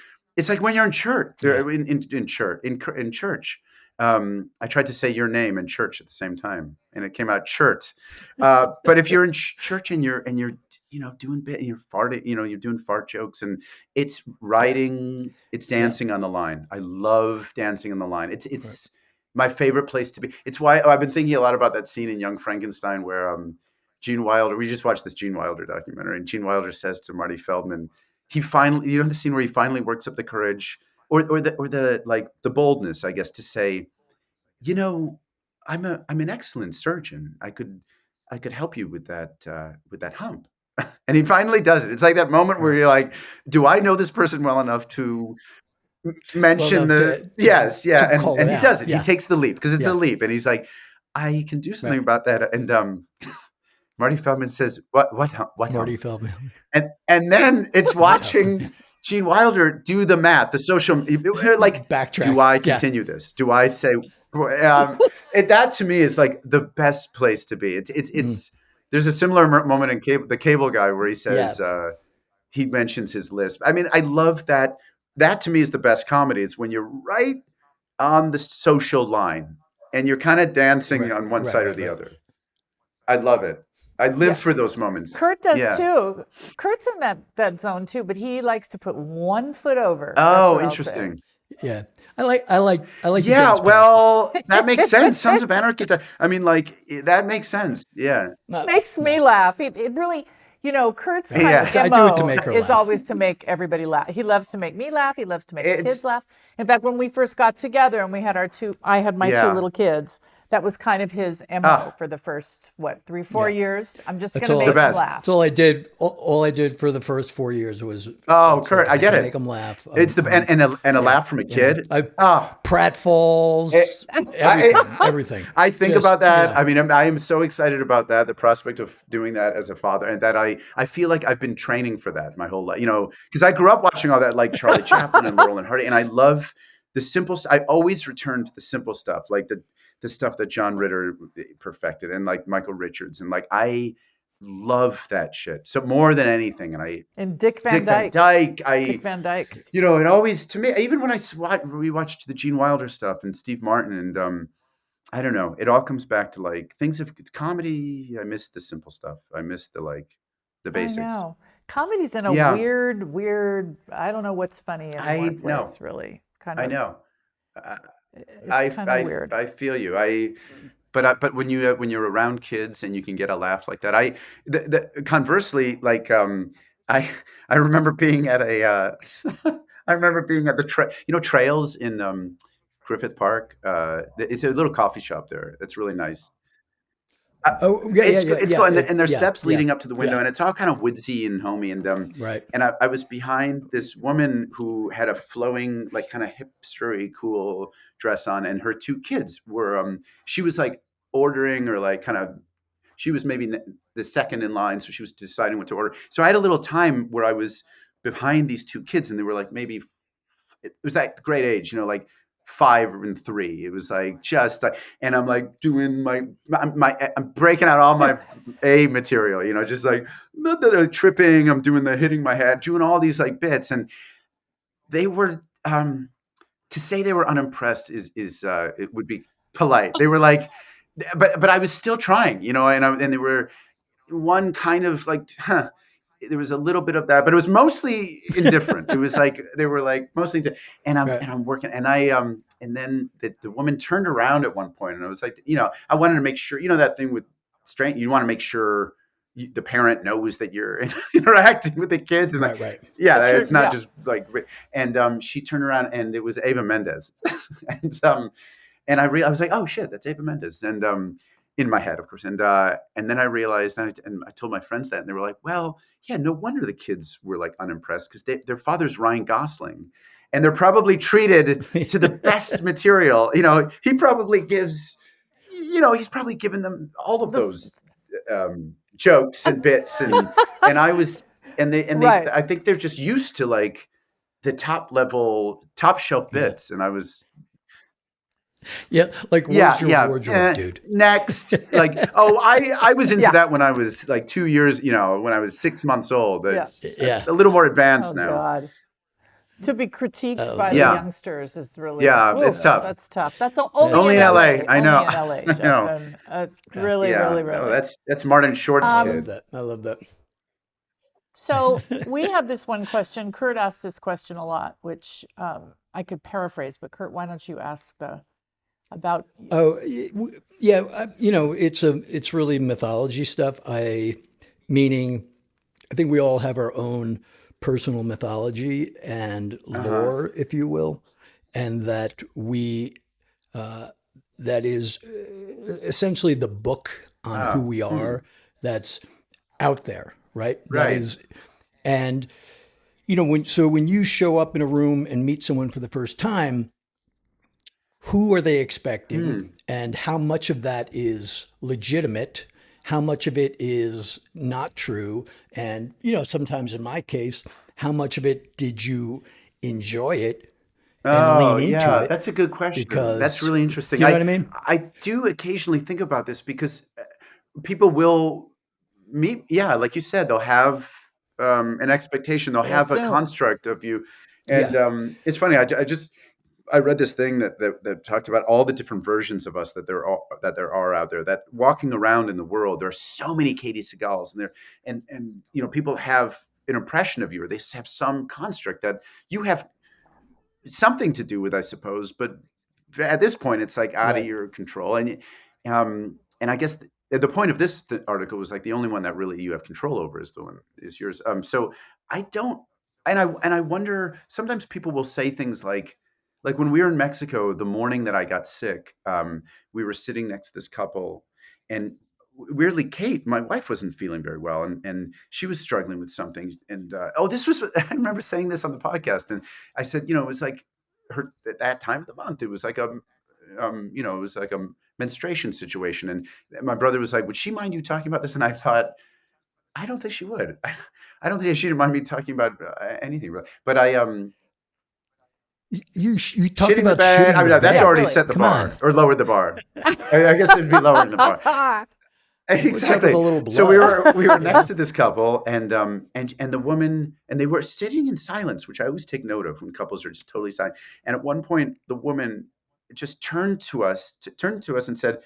when you're in church, in church. I tried to say your name in church at the same time, and it came out churt. But if you're in church and you're you know doing you're farting, you know, you're doing fart jokes, and it's it's dancing on the line. I love dancing on the line. It's my favorite place to be. It's why I've been thinking a lot about that scene in Young Frankenstein where Gene Wilder. We just watched this Gene Wilder documentary, and Gene Wilder says to Marty Feldman, he finally, you know, the scene where he finally works up the courage or the like the boldness, I guess, to say, you know, I'm an excellent surgeon. I could help you with that hump. And he finally does it. It's like that moment where you're like, do I know this person well enough to mention yes, yeah. And he does it. Yeah. He takes the leap because it's a leap. And he's like, I can do something about that. And Marty Feldman says, what Marty hump? Feldman. And then it's watching Gene Wilder do the math, the social, like, backtrack. Do I continue this? Do I say, that to me is like the best place to be. It's there's a similar moment in the Cable Guy where he says, he mentions his lisp. I mean, I love that. That to me is the best comedy. It's when you're right on the social line and you're kind of dancing on one side or the other. I love it. I live for those moments. Kurt does too. Kurt's in that zone too, but he likes to put one foot over. Oh, interesting. Yeah, I like. Yeah, well, that makes sense. Sons of Anarchy. I mean, like that makes sense. Yeah, makes me laugh. It really, you know, Kurt's kind of MO I do it to make her is laugh. Always to make everybody laugh. He loves to make me laugh. He loves to make the kids laugh. In fact, when we first got together and we had I had my two little kids. That was kind of his MO for the first 3-4 years. I'm just going to make them laugh. That's all I did. All I did for the first 4 years was Kurt, I get it. Make them laugh. It's and a laugh from a kid. Pratfalls, everything. I think about that. Yeah. I mean, I am so excited about that. The prospect of doing that as a father, and that I feel like I've been training for that my whole life. You know, because I grew up watching all that, like Charlie Chaplin and Laurel and Hardy, and I love the simple. I always return to the simple stuff, like the stuff that John Ritter perfected, and like Michael Richards, and like I love that shit so more than anything. And Dick Van Dyke. You know, it always, to me, even when I rewatched the Gene Wilder stuff and Steve Martin, and I don't know, it all comes back to like things of comedy. I miss the simple stuff. I miss the basics. I know. Comedy's in a weird. I don't know what's funny anymore. Really, kind of. I know. It's kind of weird. I feel you. But when you're around kids and you can get a laugh like that, conversely, like I remember being at the Trails in Griffith Park. It's a little coffee shop there. It's really nice. It's cool, and there's steps leading up to the window, and it's all kind of woodsy and homey, and and I was behind this woman who had a flowing, like kind of hipstery, cool dress on, and her two kids were she was like ordering, or like kind of she was maybe the second in line, so she was deciding what to order. So I had a little time where I was behind these two kids, and they were like maybe it was that great age, like 5 and 3. It was like just like, and I'm like doing I'm breaking out all my A material, just like tripping. I'm doing the hitting my head, doing all these like bits, and they were to say they were unimpressed is it would be polite. They were like, but I was still trying, and they were one kind of like, there was a little bit of that, but it was mostly indifferent. It was like they were like mostly, and I'm working, and and then the woman turned around at one point, and I was like, I wanted to make sure, that thing with strength, you want to make sure the parent knows that you're interacting with the kids, and it's not just like, and she turned around, and it was Eva Mendes, and I was like, oh shit, that's Eva Mendes, and in my head, of course. And then I realized, and I told my friends that, and they were like, well, yeah, no wonder the kids were like unimpressed, because their father's Ryan Gosling, and they're probably treated to the best material. He probably gives, he's probably given them all of those jokes and bits, and I was, and they, I think they're just used to like the top shelf bits, and I was. Yeah, like where's your wardrobe, dude? Next, like, I was into that when I was like 2 years, when I was 6 months old. It's a little more advanced now. God. To be critiqued by the youngsters is really it's tough. That's tough. That's only in LA. I know. Only in LA, Justin. Really. No, that's Martin Short's kid. I love that. So we have this one question. Kurt asks this question a lot, which I could paraphrase, but Kurt, why don't you ask about? Oh, yeah. It's really mythology stuff. Meaning, I think we all have our own personal mythology and lore, if you will, and that that is essentially the book on who we are. That's out there, right? Right. That is, and when you show up in a room and meet someone for the first time, who are they expecting, and how much of that is legitimate? How much of it is not true? And, sometimes in my case, how much of it did you enjoy it and lean into it? That's a good question. Because, that's really interesting. You know what I mean? I do occasionally think about this, because people will meet, like you said, they'll have an expectation. They'll have a construct of you. And it's funny, I read this thing that talked about all the different versions of us that there are out there, that walking around in the world, there are so many Katie Segals, and people have an impression of you, or they have some construct that you have something to do with, I suppose. But at this point, it's like out of your control. And I guess the point of this article was like the only one that really you have control over is yours. So I don't, and I wonder, sometimes people will say things like when we were in Mexico, the morning that I got sick, we were sitting next to this couple, and weirdly, Kate, my wife, wasn't feeling very well, and she was struggling with something. And this was, I remember saying this on the podcast, and I said, it was like her at that time of the month, it was like it was like a menstruation situation, and my brother was like, "Would she mind you talking about this?" And I thought, I don't think she would. I don't think she'd mind me talking about anything, really. But You talked about shitting I mean, that's bed. already set the bar or lowered the bar. I guess it'd be lower than the bar. Exactly. So we were next to this couple, and the woman, and they were sitting in silence, which I always take note of when couples are just totally silent. And at one point, the woman just turned to us and said,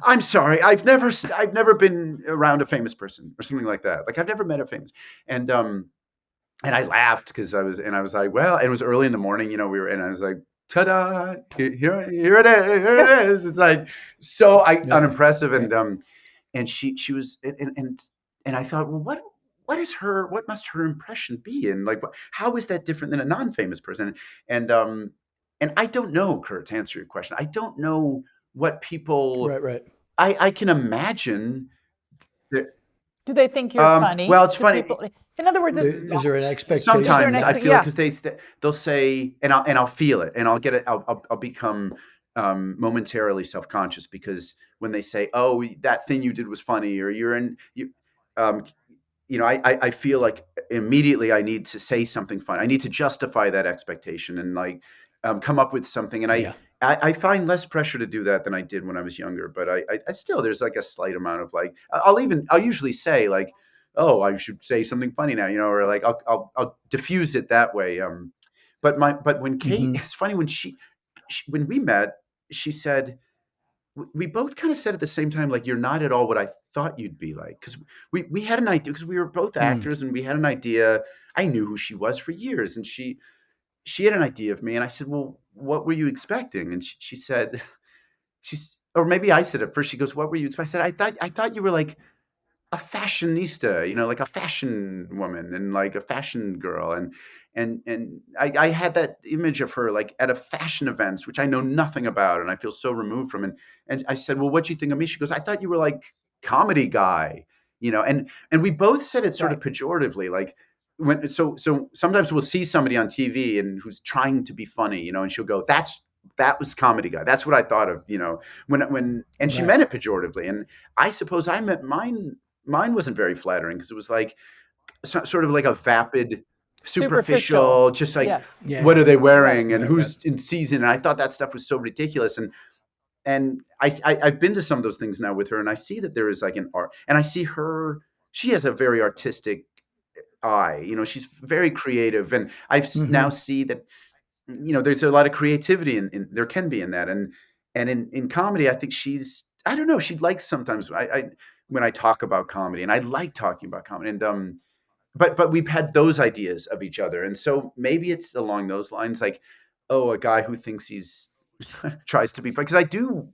"I'm sorry, I've never been around a famous person," or something like that. Like, I've never met a famous. And I laughed because I was like, well, and it was early in the morning, and I was like, ta-da, here it is. It's like so unimpressive, and she was, and I thought, well, what must her impression be, and like, how is that different than a non-famous person? And I don't know, Kurt, to answer your question, I don't know what people. Right. I can imagine that. Do they think you're funny? Well, it's funny. In other words, is there an expectation? Sometimes I feel it, because they'll say, and I'll feel it, and I'll get it. I'll become momentarily self-conscious, because when they say, "Oh, that thing you did was funny," or um, I feel like immediately I need to say something funny. I need to justify that expectation and like come up with something. And I find less pressure to do that than I did when I was younger. But I still, there's like a slight amount of like, I'll usually say like, "Oh, I should say something funny now," or like I'll diffuse it that way. But when Kate, it's funny when when we met, she said, we both kind of said at the same time, like, "You're not at all what I thought you'd be like." Because we had an idea, because we were both actors, and we had an idea. I knew who she was for years, and she had an idea of me, and I said, "Well, what were you expecting?" And she said, or maybe I said it first. She goes, "What were you expecting?" I said, "I thought you were like a fashionista, like a fashion woman and like a fashion girl." And I had that image of her like at a fashion events, which I know nothing about and I feel so removed from. And I said, "Well, what do you think of me?" She goes, "I thought you were like comedy guy," and we both said it sort of pejoratively, like so sometimes we'll see somebody on TV and who's trying to be funny, and she'll go, that was comedy guy. That's what I thought of, and she meant it pejoratively. And I suppose I meant mine wasn't very flattering, because it was like sort of like a vapid, superficial, just like, what are they wearing and who's in season? And I thought that stuff was so ridiculous. And I've been to some of those things now with her, and I see that there is like an art, and I see she has a very artistic eye. She's very creative, and I now see that there's a lot of creativity in there can be in that. And in comedy, I think I don't know, she likes sometimes I when I talk about comedy, and I like talking about comedy, and but we've had those ideas of each other. And so maybe it's along those lines, like, oh, a guy who thinks he's tries to be funny, because I do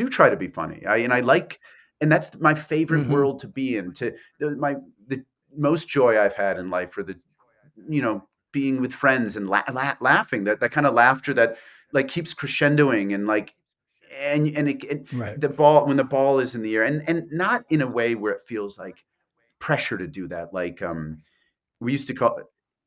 try to be funny. And that's my favorite world to be in. The most joy I've had in life, for the being with friends and laughing, that kind of laughter that like keeps crescendoing, and like the ball, when the ball is in the air, and not in a way where it feels like pressure to do that, like we used to call it.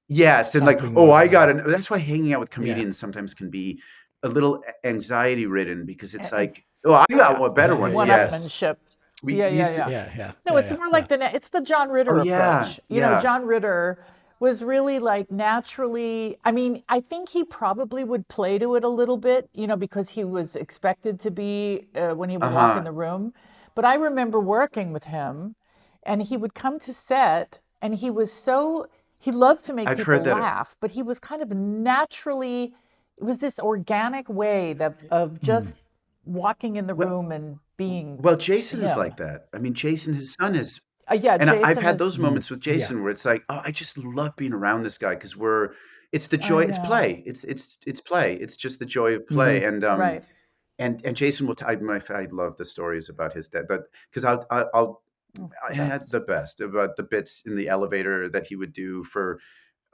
Yes, and like, oh, I got it. That's why hanging out with comedians sometimes can be a little anxiety ridden, because it's like, oh, I got a better one. One-upmanship. No, it's more like it's the John Ritter approach. John Ritter was really like naturally, I mean, I think he probably would play to it a little bit, because he was expected to be when he would walk in the room. But I remember working with him, and he would come to set, and he loved to make people laugh, but he was kind of naturally, it was this organic way of just walking in the room and being. Well, Jason is like that. I mean, Jason, his son is. And Jason I've had those moments with Jason where it's like, oh, I just love being around this guy, because it's the joy. It's play. It's play. It's just the joy of play. And and Jason will. I love the stories about his dad, but because I had the best about the bits in the elevator that he would do for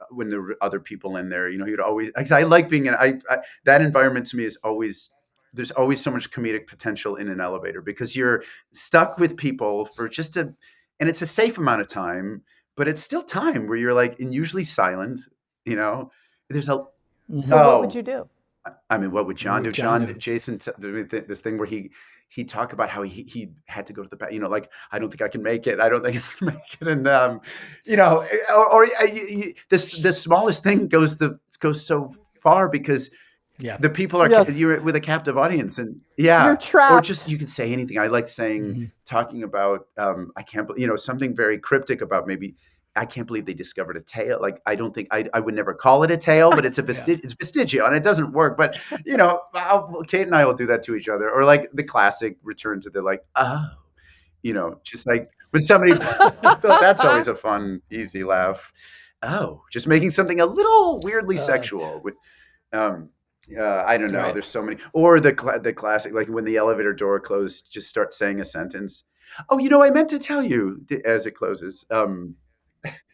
when there were other people in there. He would always. Because I like being in. That environment to me is always. There's always so much comedic potential in an elevator, because you're stuck with people for and it's a safe amount of time, but it's still time where you're like, and usually silent, there's So what would you do? I mean, what would John do? Jason did this thing where he talked about how he had to go to the bathroom, like, I don't think I can make it. I don't think I can make it. And, the smallest thing goes so far, because the people are, you're with a captive audience, and you're trapped. Or just, you can say anything. I like talking about, I can't believe, something very cryptic about maybe, I can't believe they discovered a tail. Like, I don't think I would never call it a tail, but it's it's vestigial, and it doesn't work. But Kate and I will do that to each other, or like the classic return to the like, oh, just like when somebody, that's always a fun, easy laugh. Oh, just making something a little weirdly sexual with, I don't know. There's so many, or the classic, like when the elevator door closed, just start saying a sentence. Oh, I meant to tell you, as it closes.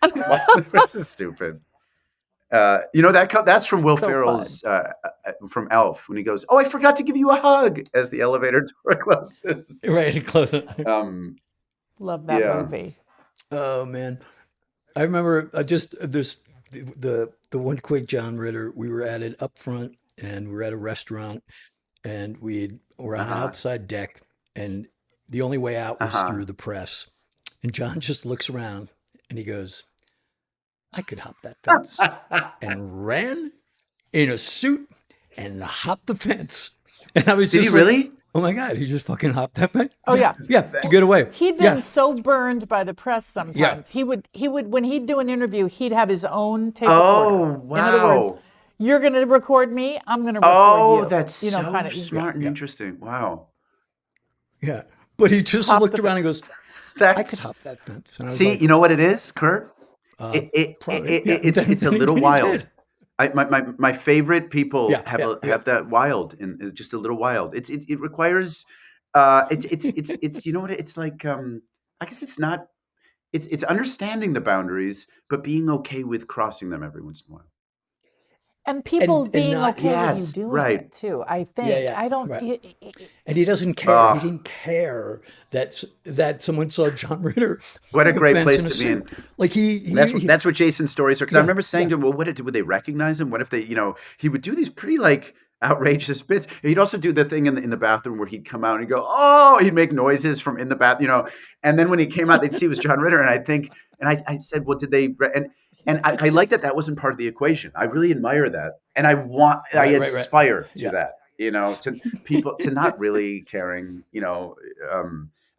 This is stupid. That's from Will Ferrell's from Elf, when he goes, "Oh, I forgot to give you a hug," as the elevator door closes. Right, close. Love that movie. Oh man, I remember there's the one quick John Ritter. We were at it up front, and we were at a restaurant, and we were on an outside deck, and the only way out was through the press. And John just looks around and he goes, I could hop that fence, and ran in a suit and hopped the fence. And I was Did just he really? Oh my God, he just fucking hopped that fence. Oh yeah. Yeah, to get away. He'd been so burned by the press sometimes. Yeah. He would when he'd do an interview, he'd have his own tape Oh, recorder. wow. In other words, you're going to record me, I'm going to record you. Oh, that's so kind of smart and interesting. Wow. Yeah. But he just looked around and goes, I could hop that fence. And I was See, like, you know what it is, Kurt? probably. It's a little He wild. did. My favorite people Yeah, have that wild and just a little wild. It requires it's you know what it's like. I guess it's not. It's understanding the boundaries, but being okay with crossing them every once in a while. And people And being not- okay with you Yes, doing right. it too. I think. Yeah, I don't. right. And he doesn't care. He didn't care that someone saw John Ritter. What a great fence place in a to be in. suit. Like he That's what Jason's stories are. Because I Yeah, remember saying to him, "Well, would they recognize him? What if they, he would do these pretty like outrageous bits. He'd also do the thing in the bathroom where he'd come out and he'd go, oh, he'd make noises from in the bath, and then when he came out, they'd see it was John Ritter, and I said, well, did they? And I like that wasn't part of the equation. I really admire that, and I aspire to that. To people to not really caring.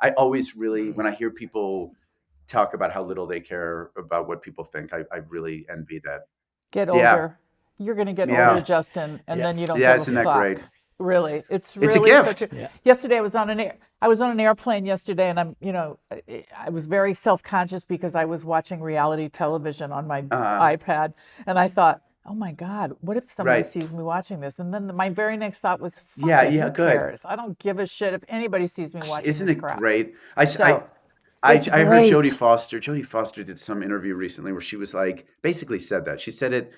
I always really, when I hear people talk about how little they care about what people think, I really envy that. Get older. You're going to get older, Justin, and then you don't give a fuck. Isn't that great? Really, it's really a gift. Yesterday, I was on an airplane yesterday, and I was very self-conscious because I was watching reality television on my iPad, and I thought, oh my God, what if somebody sees me watching this? And then my very next thought was, who cares? I don't give a shit if anybody sees me watching Isn't this it crap. great? I heard Jodie Foster did some interview recently where she was like, basically said that. She said it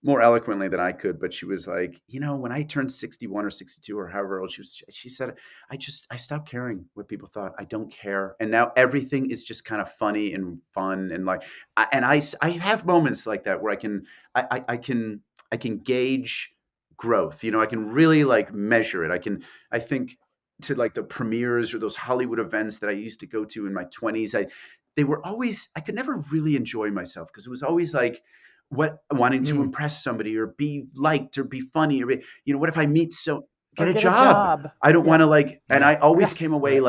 more eloquently than I could, but she was like, when I turned 61 or 62 or however old she said, I stopped caring what people thought. I don't care. And now everything is just kind of funny and fun. And I have moments like that where I can gauge growth. I can really like measure it. I think to like the premieres or those Hollywood events that I used to go to in my 20s, I could never really enjoy myself because it was always like, wanting to impress somebody or be liked or be funny or what if I meet get a job. I don't want to and I always came away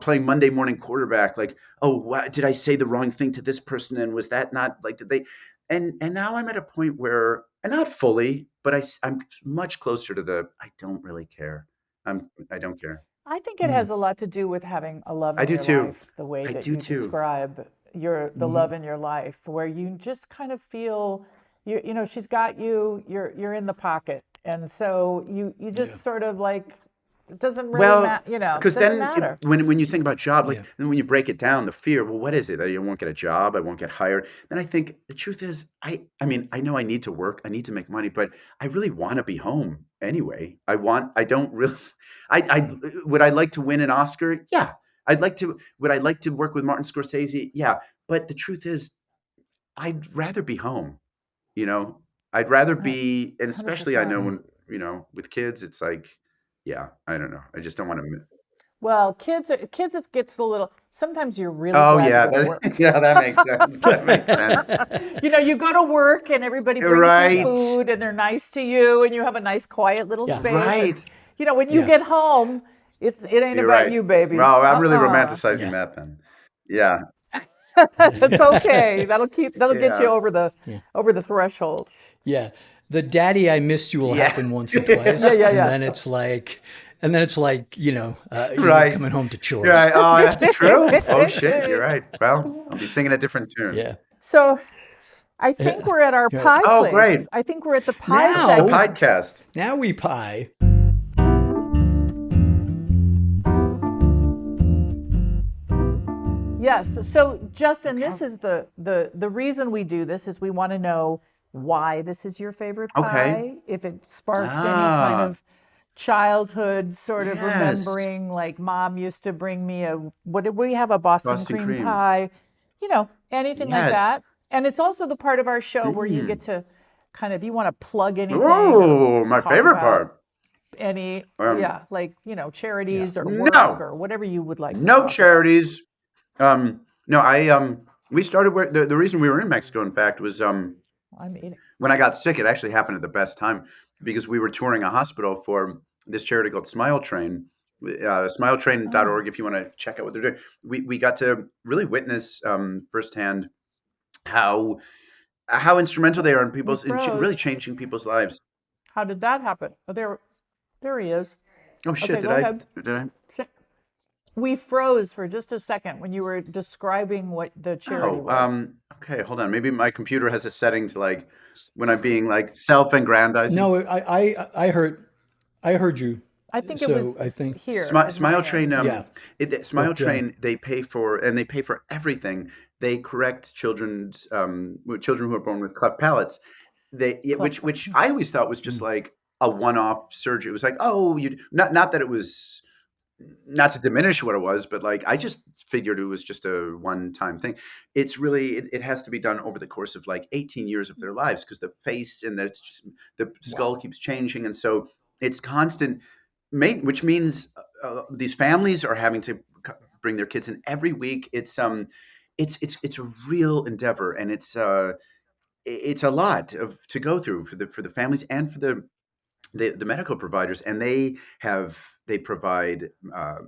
playing Monday morning quarterback, like, oh, did I say the wrong thing to this person, and was that not did they, and now I'm at a point where, and not fully, but I'm much closer to I don't really care. I don't care. I think it has a lot to do with having a love in your life, the way that you describe the love in your life, where you just kind of feel she's got you, you're in the pocket, and so you just sort of like, it doesn't really matter, because then when you think about job, then when you break it down, the fear, well, what is it? I won't get a job, I won't get hired. Then I think the truth is, I know I need to work, I need to make money, but I really want to be home anyway. Would I like to win an Oscar? Yeah. Would I like to work with Martin Scorsese? Yeah. But the truth is, I'd rather be home, I'd rather be, and especially 100%. I know when, with kids, it's like, I don't know. I just don't want to. Well, kids, it gets a little, sometimes you're really glad to go to work. Yeah, that makes sense. That makes sense. You go to work and everybody brings you food and they're nice to you and you have a nice quiet little space. Right. And, when you get home, it ain't about you, baby. Well, I'm really romanticizing that then. Yeah. It's okay. That'll get you over the threshold. Yeah. The daddy I missed you will happen once or twice. And then it's like, coming home to chores. Right. Oh, that's true. Oh shit, you're right. Well, I'll be singing a different tune. Yeah. So I think we're at our pie place. Oh, great. I think we're at the pie segment. Podcast. Now we pie. Yes. So Justin, this is the reason we do this is we want to know why this is your favorite pie. Okay. If it sparks any kind of childhood sort of remembering, like mom used to bring me what did we have, a Boston cream pie, anything like that. And it's also the part of our show where you get to kind of, you want to plug anything. Oh, my favorite part. any, like, charities or No. work or whatever you would like to No talk charities. No, we started where the reason we were in Mexico, in fact, was I'm eating. when I got sick. It actually happened at the best time because we were touring a hospital for this charity called Smile Train. Smiletrain.org, if you want to check out what they're doing. We got to really witness firsthand how instrumental they are in people's in really changing people's lives. How did that happen? Oh, there he is. Oh shit! Okay, did I? We froze for just a second when you were describing what the charity was. Okay, hold on. Maybe my computer has a setting to like when I'm being like self-aggrandizing. No, I heard you. I think it was. I think here. Smile Train. Smile Train. Yeah. They pay for everything. They correct children who are born with cleft palates. Which I always thought was just like a one-off surgery. It was like, oh, you not that it was. Not to diminish what it was, but like I just figured it was just a one-time thing. It's really it has to be done over the course of like 18 years of their lives because the face and the skull keeps changing, and so it's constant. Which means these families are having to bring their kids in every week. It's a real endeavor, and it's a lot to go through for the families and for the medical providers, and they provide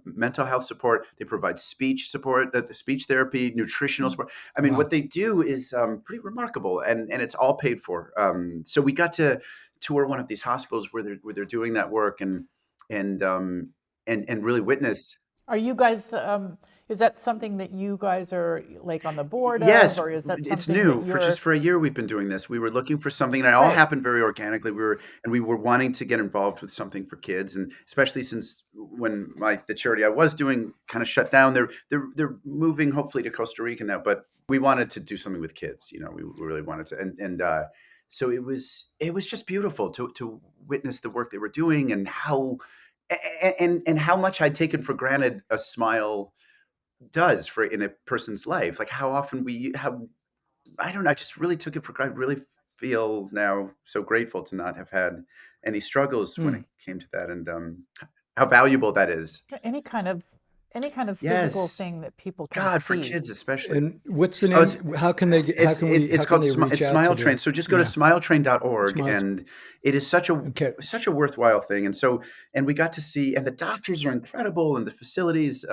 mental health support. They provide speech support, the speech therapy, nutritional support. I mean, what they do is pretty remarkable, and it's all paid for. So we got to tour one of these hospitals where they're doing that work and really witness. Are you guys? Is that something that you guys are like on the board yes, of, or is that something it's new? For a year we've been doing this. We were looking for something, and it all happened very organically. We were wanting to get involved with something for kids, and especially since when the charity I was doing kind of shut down. They're moving hopefully to Costa Rica now, but we wanted to do something with kids. We really wanted to, and so it was just beautiful to witness the work they were doing and how much I'd taken for granted a smile does in a person's life. Like how often I don't know, I just really took it for granted. I really feel now so grateful to not have had any struggles when it came to that, and how valuable that is. Any kind of physical thing that people can see. For kids especially. And what's the name? How can they get? It's called Smile Train. So just go to smiletrain.org, and it is such a worthwhile thing. And we got to see, and the doctors are incredible, and the facilities.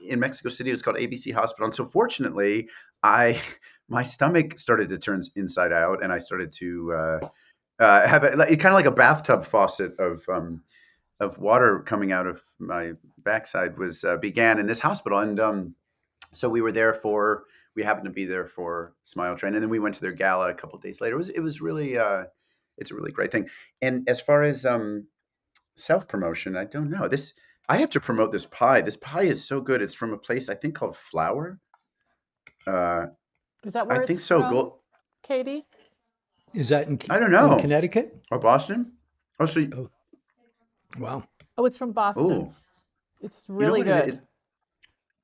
In Mexico City, it was called ABC Hospital. And so fortunately, my stomach started to turn inside out, and I started to have kind of like a bathtub faucet of water coming out of my backside began in this hospital. And so we happened to be there for Smile Train, and then we went to their gala a couple of days later. It was really it's a really great thing. And as far as self-promotion, I don't know. I have to promote this pie. This pie is so good. It's from a place I think called Flower. Is that where I think so? From, Katie? Is that I don't know. In Connecticut or Boston? Wow. Oh, it's from Boston. Ooh. It's really good.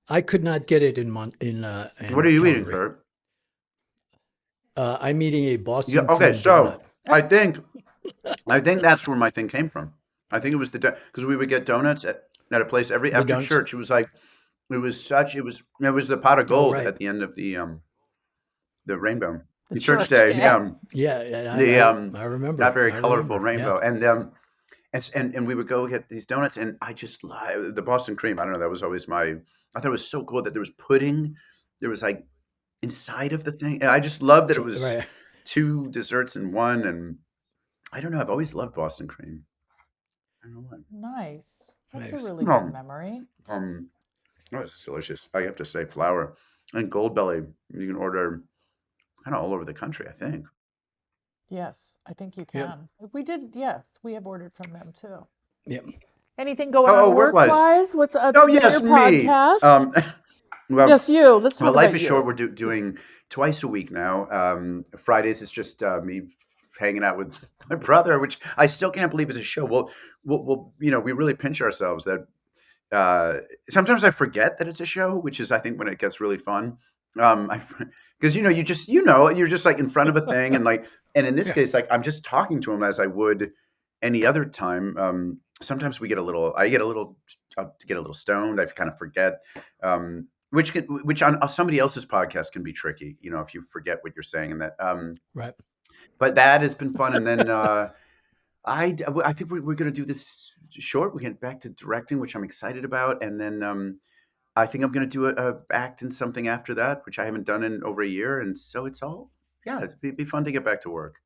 I could not get it in what are you eating, Kurt? I'm eating a Boston. Okay, so donut. I think that's where my thing came from. I think it was because we would get donuts at a place after church. It was like it was the pot of gold at the end of the rainbow. The church day. Yeah. I remember. Not very colorful rainbow. Yeah. And we would go get these donuts, and I just the Boston cream. I don't know. That was always I thought it was so cool that there was pudding. There was like inside of the thing. And I just loved that it was two desserts in one. And I don't know. I've always loved Boston cream. I don't know why. Nice. That's a really good memory. It's delicious. I have to say, Flower and Goldbelly. You can order kind of all over the country, I think. Yes, I think you can. Yep. We did. Yes, we have ordered from them too. Yep. Anything going on work-wise? What's other your podcast? Well, yes, you. Let's talk about Life is Short. We're doing twice a week now. Fridays is just me hanging out with my brother, which I still can't believe is a show. We'll we really pinch ourselves that sometimes I forget that it's a show, which is I think when it gets really fun. Because you're just like in front of a thing, and in this case, like I'm just talking to him as I would any other time. sometimes I get a little, I'll get a little stoned. I kind of forget, which on somebody else's podcast can be tricky, if you forget what you're saying and that, Right. but that has been fun. And then, I think we're going to do this short. We get back to directing, which I'm excited about. And then, I think I'm going to do a act in something after that, which I haven't done in over a year. And so it'd be fun to get back to work.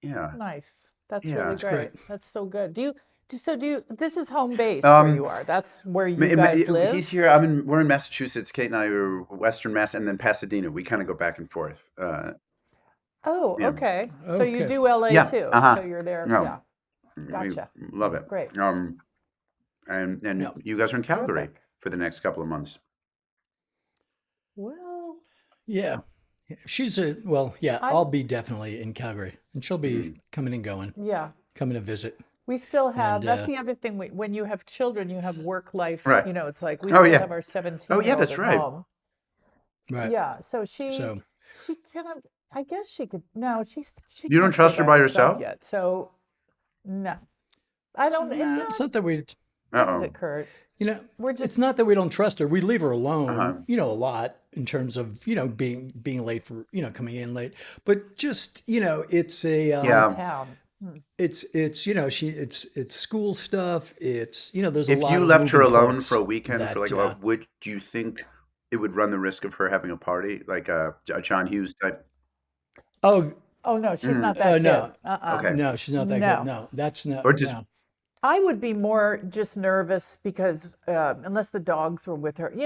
Yeah. Nice. That's Yeah. really That's great. great. That's so good. This is home base where you are. That's where you guys live? He's here. We're in Massachusetts. Kate and I are Western Mass, and then Pasadena. We kind of go back and forth. Oh, Yeah. okay. So you Okay. do LA Yeah, too. uh-huh. So you're there. No. Yeah. Gotcha. We love it. Great. And Yeah. you guys are in Calgary Terrific. for the next couple of months. Well, Yeah. I'll be definitely in Calgary, and she'll be coming and going, yeah. coming to visit. We still have, And, that's the other thing. When you have children, you have work life. Right. It's like we Oh, still yeah. have our 17-year-old that's at right. home. Right. Yeah. So she So kind of, I guess she could, no, she You don't can't trust stay her by yourself? yet. So, no. I don't, nah, it's not that we, what is it, Kurt? We're just, it's not that we don't trust her. We leave her alone, Uh-huh. a lot in terms of, being late for, coming in late. But just, it's a, Yeah. Town. it's it's school stuff. It's, there's a If lot you of left her moving alone parts for a weekend, that, do you think it would run the risk of her having a party, like a John Hughes type? oh, Oh, no, she's not that no. kid. Okay. no, she's not that No. good. No, that's not, Or just- no. I would be more just nervous because unless the dogs were with her, if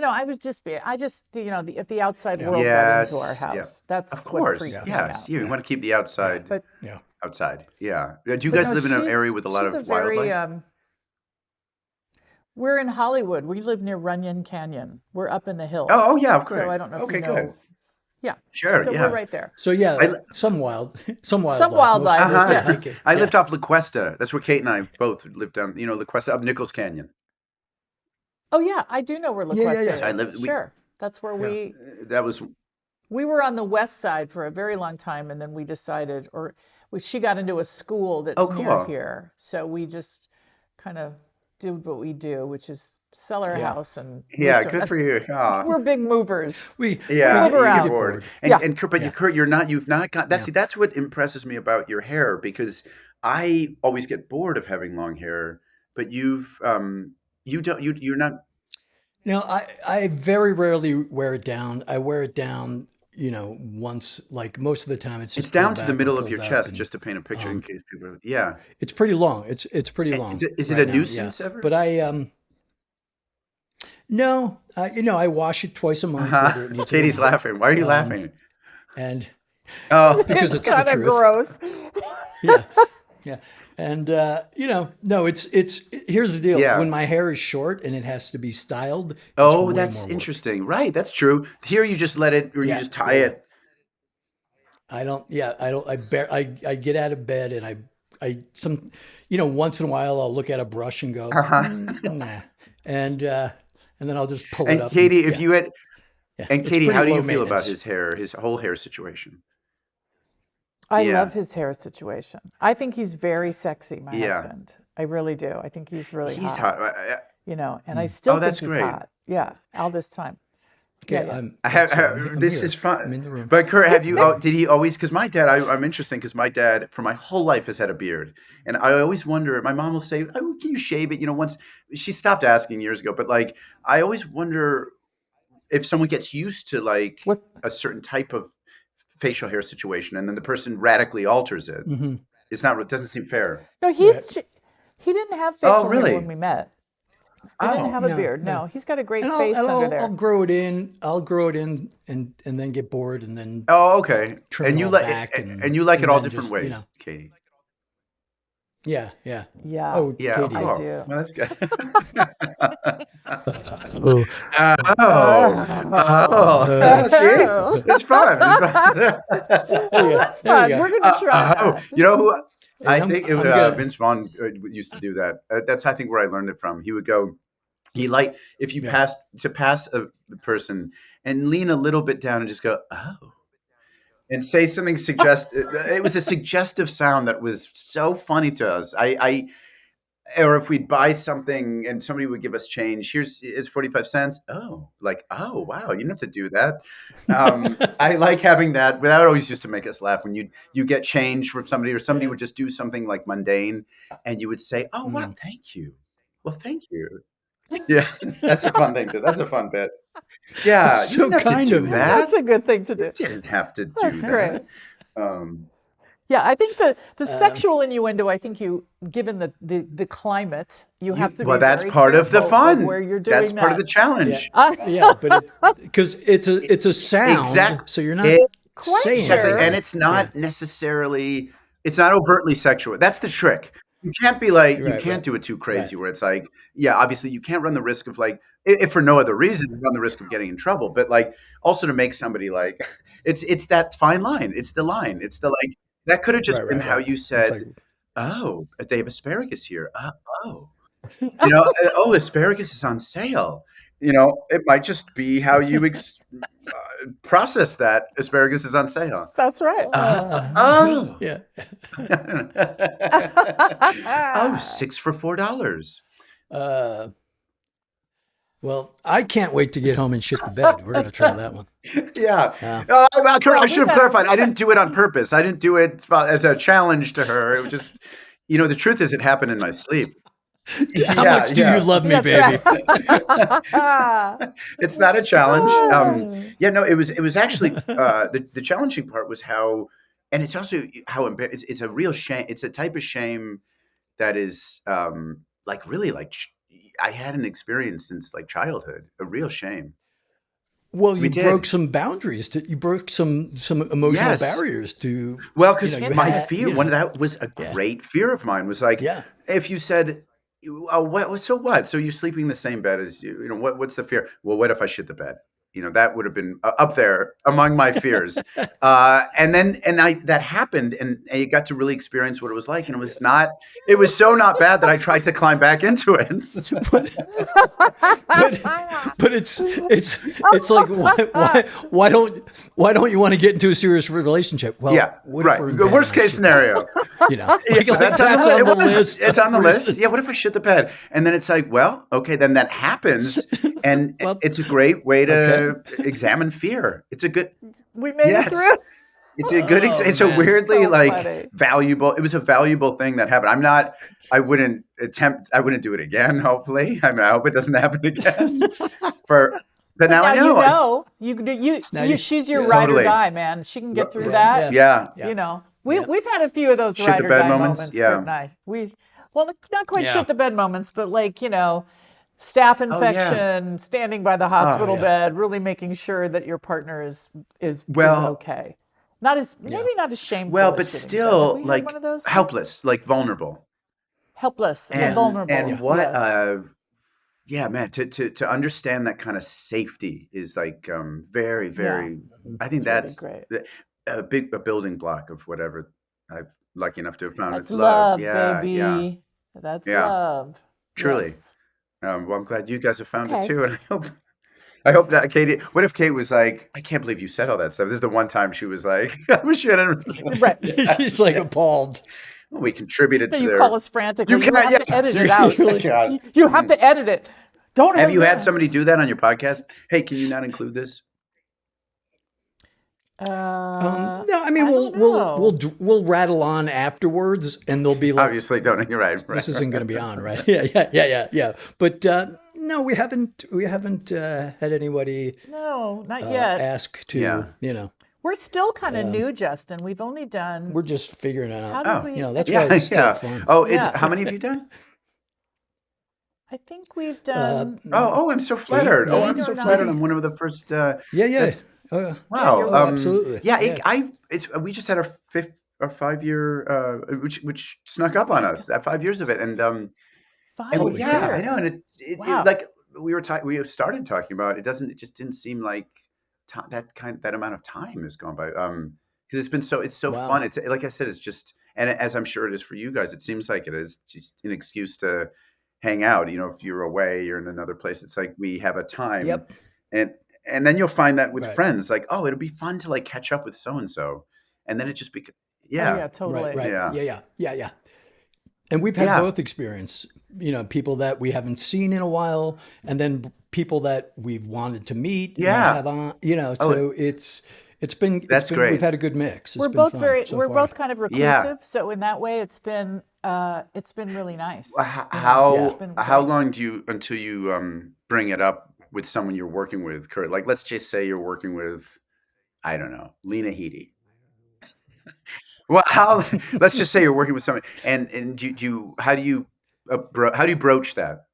the outside world got into our Yes, yeah. house, that's Of what course, freaks me yes. out. You want to keep the outside But Yeah. outside. Yeah. Do you but guys no, live in an she's- area with a lot she's of very, wildlife? we're in Hollywood. We live near Runyon Canyon. We're up in the hills. Oh, yeah, great. So I don't know Okay, if you know. good. Yeah. Sure, So yeah. we're right there. So yeah, I- some wildlife. Some wildlife, Mostly yes. hiking. I Yeah. lived off La Cuesta. That's where Kate and I both lived down. La Cuesta, up Nichols Canyon. Oh yeah, I do know where La Yeah, Cuesta yeah, is. yeah. Sure. That's where That was we were on the west side for a very long time, and then we decided, she got into a school that's near cool. here, so we just kind of did what we do, which is sell our house and move to- good for you. Aw. We're big movers. We Yeah, move you around. get bored. Yeah. And Kurt, but Yeah. Kurt, you've not got that's what impresses me about your hair, because I always get bored of having long hair, but you're not. No, I very rarely wear it down. I wear it down, once, like most of the time it's just It's down pulled to the back or middle of pulled your up, chest, and just to paint a picture in case people are. Yeah. it's pretty long. It's pretty long. Is it right a now, nuisance yeah. ever? But no, I wash it twice a month. Whether it needs to Katie's be- laughing. Why are you laughing? And Oh, because it's the kind of truth. gross. Yeah, yeah. And no, it's here's the deal. Yeah. When my hair is short and it has to be styled, it's oh, way that's more work. interesting. Right, that's true. Here, you just let it, or you Yeah, just tie yeah. it. I don't. I get out of bed and once in a while I'll look at a brush and go, nah, and then I'll just pull it And up. Katie, and, if you had, yeah, and it's Katie, pretty how do you low feel about maintenance. his hair, his whole hair situation? I Yeah. love his hair situation. I think he's very sexy, my Yeah. husband. I really do. I think he's really He's hot. hot. And I still Oh, that's think he's great. hot. Yeah, all this time. Okay, Yeah, I'm This here. is fun. I'm in the room. But Kurt, did he always? Because my dad, I'm interesting because my dad, for my whole life, has had a beard, and I always wonder. My mom will say, "Oh, can you shave it?" Once she stopped asking years ago, but like I always wonder if someone gets used to like What- a certain type of facial hair situation, and then the person radically alters it. Mm-hmm. It doesn't seem fair. No, he didn't have facial really? hair when we met. He didn't have a No, beard. no. No, he's got a great And face under there. I'll grow it in. I'll grow it in and then get bored and then Oh, okay. Trim And it you all like back and you like it and all then different just, ways, Katie. yeah. Yeah. Oh, Yeah. Katie. I Oh, do. well, that's good. Oh. See, it's fun. That's fun. We're going to try that. You know who? I I'm- think I'm gonna- Vince Vaughn used to do that. That's I think where I learned it from. He would go. If you pass a person and lean a little bit down and just go and say something suggestive. It was a suggestive sound that was so funny to us. or if we'd buy something and somebody would give us change, it's 45 cents. Oh, like, oh, wow, you don't have to do that. I like having that. That always used to make us laugh when you get change from somebody, or somebody would just do something like mundane and you would say, oh, wow, thank you. Well, thank you. Yeah, that's a fun thing. That's a fun bit. Yeah, That's you so didn't have to kind do of you. that. That's a good thing to do. You didn't have to do That's that. great. Yeah, I think the sexual innuendo, I think given the climate, you have to be that's very part of the careful fun. where you're doing That's part of the challenge. Yeah, but because it's a sound, so you're not saying sure. And it's not necessarily, it's not overtly sexual. That's the trick. You can't be like, you can't do it too crazy where it's like, yeah, obviously you can't run the risk of like, if for no other reason, you run the risk of getting in trouble, but like also to make somebody like, it's that fine line. It's the line. It's the like, that could have just been how you said, like, oh, they have asparagus here. Oh, oh, asparagus is on sale. It might just be how you process that asparagus is on sale. That's right. Oh, yeah. Oh, 6 for $4. Well, I can't wait to get home and shit the bed. We're going to try that one. Yeah. I should have clarified. I didn't do it on purpose. I didn't do it as a challenge to her. It was just, the truth is it happened in my sleep. How much do you love me, baby? It's not a challenge. It was actually, the challenging part was how, and it's also how embarrassing, it's a real shame. It's a type of shame that is like really like, I hadn't experienced since like childhood, a real shame. Well, you broke some boundaries. You broke some emotional barriers to. Well, because my fear, one of that was a great fear of mine, was like, if you said, oh, what? So what? So you're sleeping in the same bed as you. What's the fear? Well, what if I shit the bed? That would have been up there among my fears. And that happened, and I got to really experience what it was like. And it was so not bad that I tried to climb back into it. but it's like, why don't you want to get into a serious relationship? Well, right. Worst case scenario. That's on the list. It's on the list. Yeah. What if I shit the bed? And then it's like, well, okay, then that happens, and it's a great way to examine fear. It's a good. We made it through. It's a good. It's a weirdly valuable. It was a valuable thing that happened. I wouldn't do it again. Hopefully, I hope it doesn't happen again. But now I know. She's your ride or die, man. She can get through that. Yeah. We've had a few of those ride or die moments. Yeah. Kurt and I. Not quite shit the bed moments, but like staph infection, standing by the hospital bed, really making sure that your partner is okay. Maybe not as shameful. Well, but still like one of those? Helpless, like vulnerable. Helpless and vulnerable. And what man, to understand that kind of safety is like very, very I think that's really great. A building block of whatever I'm lucky enough to have found. That's it's love, yeah, baby. Yeah. That's love. Truly. Yes. Well, I'm glad you guys have found it too, and I hope that Katie. What if Kate was like, "I can't believe you said all that stuff." This is the one time she was like, "I wish you hadn't." Right. She's like appalled. Well, we contributed to you call us frantically. You have to edit it out. You have to edit it. Don't have you had somebody do that on your podcast? Hey, can you not include this? No, I mean we'll rattle on afterwards, and they'll be like, obviously, don't. You're right. This isn't going to be on, right? Yeah. But no, we haven't had anybody. No, not yet. Ask to We're still kind of new, Justin. We've only done. We're just figuring it out. How did we? That's why it's still fun. Oh, how many have you done? I think we've done. I'm so flattered. I'm so flattered. I'm one of the first. Wow. Absolutely. We just had our 5 year, which snuck up on us. That 5 years of it, and 5 years. I know, and it like we started talking about. It just didn't seem like that amount of time has gone by. Because it's so fun. It's like I said, it's just, and as I'm sure it is for you guys, it seems like it is just an excuse to hang out. If you're away, you're in another place. It's like we have a time. Yep. And then you'll find that with friends, like, oh, it'll be fun to like catch up with so and so, and then it just becomes, yeah, totally, right. Yeah. And we've had both experience, people that we haven't seen in a while, and then people that we've wanted to meet. Yeah. And have on, so it's been great. We've had a good mix. We're both both kind of reclusive, so in that way, it's been really nice. How long until you bring it up with someone you're working with, Kurt? Like, let's just say you're working with, I don't know, Lena Headey. Well, let's just say you're working with someone, and how do you broach that?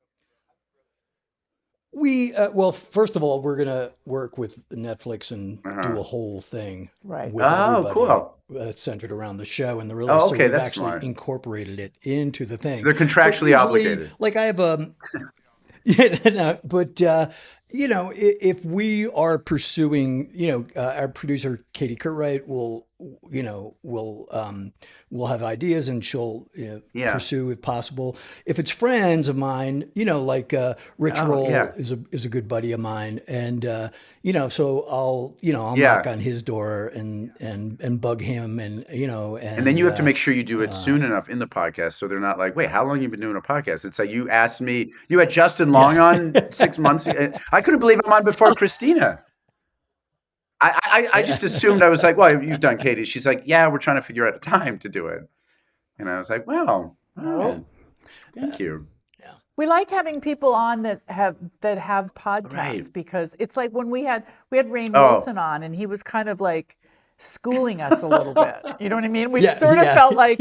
We first of all, we're gonna work with Netflix and do a whole thing with everybody cool. Centered around the show and the release. So we've actually smart. Incorporated it into the thing. So they're contractually obligated. Like I have if we are pursuing, our producer Katie Curtright will have ideas and she'll pursue if possible. If it's friends of mine, like Rich Roll is a good buddy of mine, and so I'll knock on his door and bug him, and then you have to make sure you do it soon enough in the podcast so they're not like, wait, how long have you been doing a podcast? It's like you asked me, you had Justin Long on 6 months ago. I couldn't believe I'm on before Christina. I just assumed, I was like, well, you've done Katie. She's like, yeah, we're trying to figure out a time to do it. And I was like, well, thank you. Yeah. We like having people on that have podcasts because it's like when we had Rainn Wilson on, and he was kind of like schooling us a little bit. You know what I mean? We sort of felt like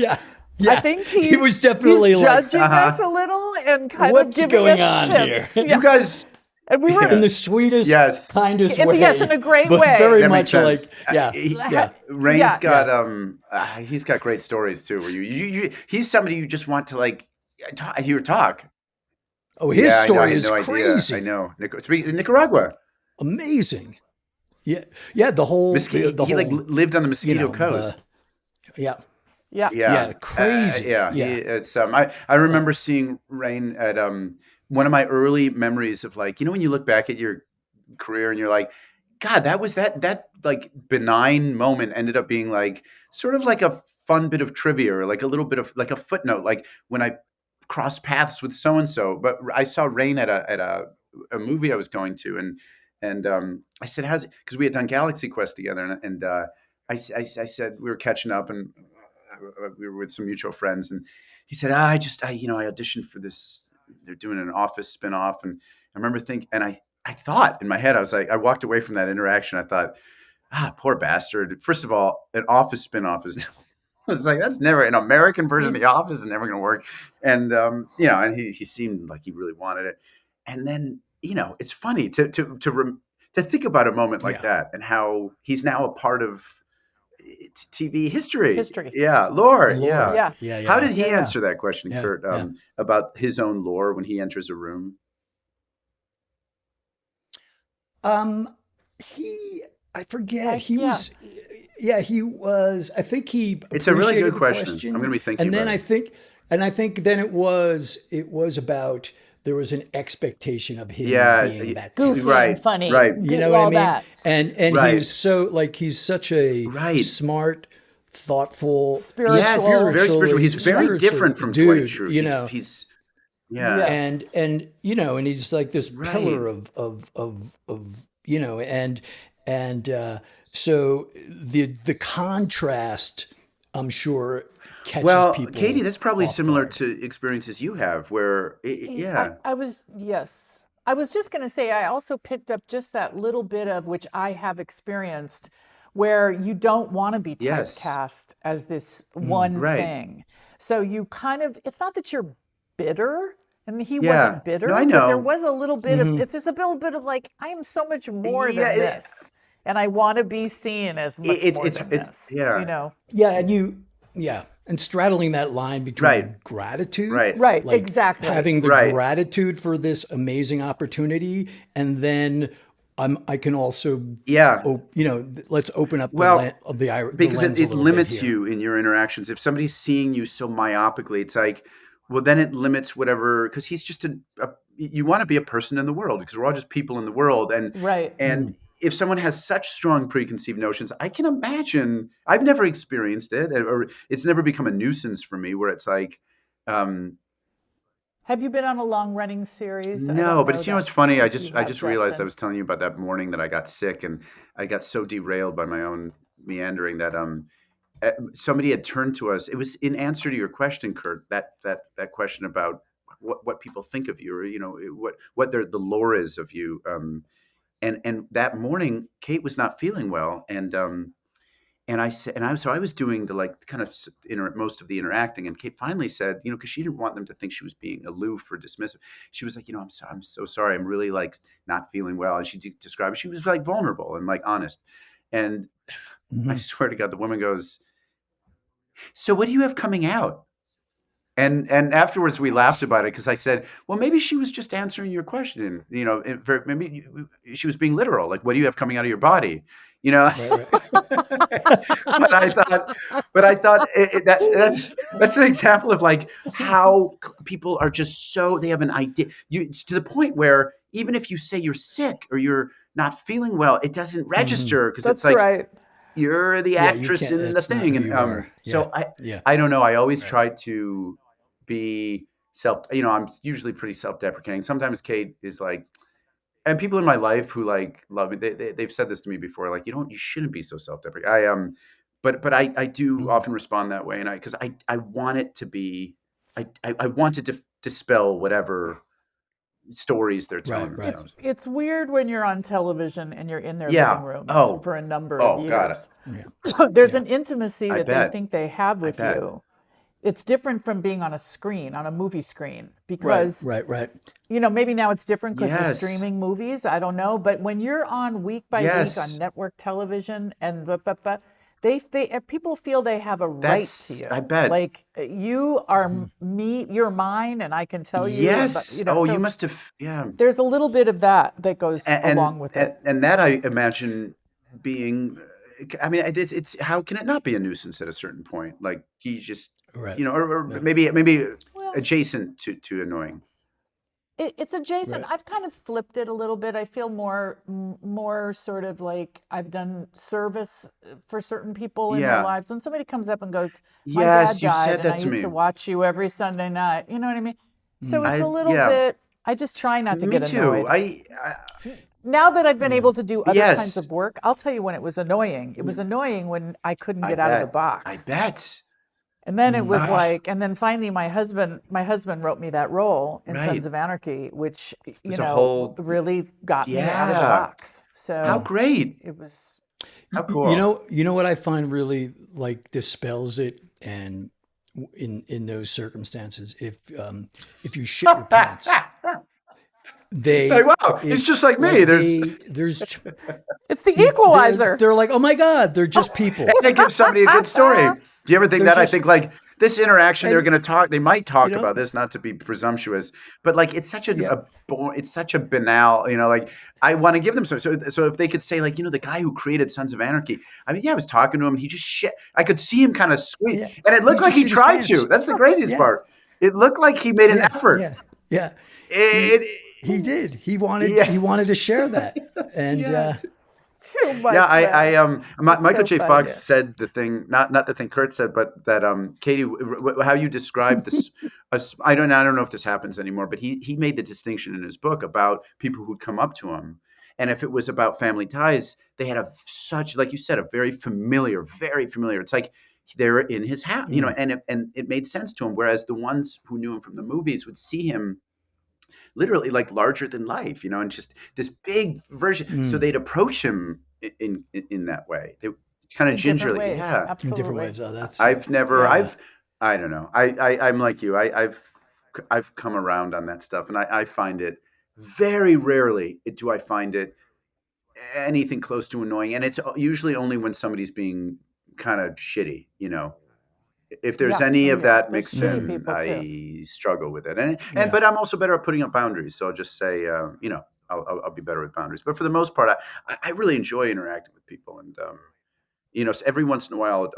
I think he was definitely he's judging us a little and kind of giving going us on tips. here? You guys. And we were in the sweetest, kindest way. Yes, in a great but way. Very that much like, Rainn's got he's got great stories too. Where he's somebody you just want to like hear talk. Oh, his story is crazy. I know. Nicaragua. Amazing. Yeah. The whole he like lived on the Mosquito Coast. Crazy. It's I remember seeing Rainn at one of my early memories of like, when you look back at your career and you're like, God, that was that like benign moment ended up being like sort of like a fun bit of trivia or like a little bit of like a footnote, like when I crossed paths with so and so. But I saw Rainn at a movie I was going to, and I said, how's it? Because we had done Galaxy Quest together, and I said we were catching up, and we were with some mutual friends, and he said, I auditioned for this. They're doing an Office spinoff, and I remember thinking, and I thought in my head, I was like, I walked away from that interaction. I thought, poor bastard. First of all, an Office spinoff is, I was like, that's never an American version of The Office is never going to work. And and he seemed like he really wanted it. And then it's funny to think about a moment like that and how he's now a part of TV history. Lore. Yeah. How did he answer that question, Kurt, about his own lore when he enters a room? I forget. He was. I think he. It's a really good question. I'm going to be thinking. And then about I think then it was about. There was an expectation of him being that goofy and funny, right? You know what I mean? That. And he's he's such a smart, thoughtful, spiritual. Yes, very spiritual. He's very different from dude. Dwight Schrute. Yes. And he's like this pillar of so the contrast, I'm sure. Well, Katie, that's probably similar to experiences you have where, I was just going to say, I also picked up just that little bit of which I have experienced where you don't want to be typecast as this one thing. So you kind of, it's not that you're bitter. I mean, he wasn't bitter, I know. But there was a little bit of, it's just a little bit of like, I am so much more than this. And I want to be seen as much more than this. And straddling that line between gratitude, right, exactly, having the gratitude for this amazing opportunity, and then I can also, let's open up because it limits you in your interactions. If somebody's seeing you so myopically, it's like, well, then it limits whatever, because he's just you want to be a person in the world because we're all just people in the world, and if someone has such strong preconceived notions, I can imagine, I've never experienced it, or it's never become a nuisance for me where it's like, Have you been on a long running series? No, but it's, it's funny. I just realized Justin. I was telling you about that morning that I got sick, and I got so derailed by my own meandering that somebody had turned to us. It was in answer to your question, Kurt. That question about what people think of you, or what the lore is of you. And that morning, Kate was not feeling well, and I said, so I was doing the kind of most of the interacting, and Kate finally said, because she didn't want them to think she was being aloof or dismissive. She was like, I'm so sorry. I'm really not feeling well. And she described it. She was vulnerable and honest. And I swear to God, the woman goes, "So what do you have coming out?" And afterwards we laughed about it because I said, well, maybe she was just answering your question. Maybe she was being literal. Like, what do you have coming out of your body? Right. but I thought that's an example of how people are just they have an idea. To the point where even if you say you're sick or you're not feeling well, it doesn't register because it's right. You're the actress in the thing. And so I don't know. I always try to be I'm usually pretty self-deprecating. Sometimes Kate is and people in my life who love me, they've said this to me before, you shouldn't be so self-deprecating. But I do often respond that way. And because I want it to be, I want to dispel whatever stories they're telling themselves. It's weird when you're on television and you're in their living rooms for a number of years. There's an intimacy that they think they have with you. It's different from being on a screen, on a movie screen, because right. Maybe now it's different because we're streaming movies. I don't know, but when you're on week by week on network television and people feel they have a right to you. I bet. You are me, you're mine, and I can tell you. Yes. But, you must have. Yeah. There's a little bit of that goes along with it. And that I imagine being. I mean, it's how can it not be a nuisance at a certain point? He's just, or maybe adjacent to annoying. It's adjacent. I've kind of flipped it a little bit. I feel more sort of like I've done service for certain people in their lives. When somebody comes up and goes, my dad died and I used to watch you every Sunday night. You know what I mean? So it's a little bit, I just try not to get annoyed. Now that I've been able to do other kinds of work, I'll tell you when it was annoying. It was annoying when I couldn't get out of the box. I bet. And then it was and then finally my husband wrote me that role in Sons of Anarchy, which, really got me out of the box. So how great. It was. How cool. You know what I find really dispels it, and in those circumstances, if you shit your pants. It's just like me. There's it's the equalizer. They're like, oh my God, they're just people. And it gives somebody a good story. Do you ever think that? I think this interaction, they're going to talk. They might talk about this, not to be presumptuous, but it's such it's such a banal. I want to give them so if they could say the guy who created Sons of Anarchy. I mean, I was talking to him, and he just shit. I could see him kind of squeeze, and it looked like he tried to. That's the craziest part. It looked like he made an effort. Yeah. He did. He wanted to share that, and too much. Michael J. Fox said the thing, not the thing Kurt said, but that Katie, how you described this. I don't know if this happens anymore, but he made the distinction in his book about people who'd come up to him, and if it was about family ties, they had such, like you said, a very familiar. It's like they're in his house, and it made sense to him. Whereas the ones who knew him from the movies would see him literally larger than life, and just this big version. So they'd approach him in that way. They kind of gingerly, Absolutely. In different ways. Oh, that's. I've never. I don't know. I'm like you. I've come around on that stuff, and I find it very rarely do I find it anything close to annoying, and it's usually only when somebody's being kind of shitty, If there's any of that mixed in, I struggle with it, and but I'm also better at putting up boundaries. So I'll just say, I'll be better with boundaries. But for the most part, I really enjoy interacting with people, and so every once in a while,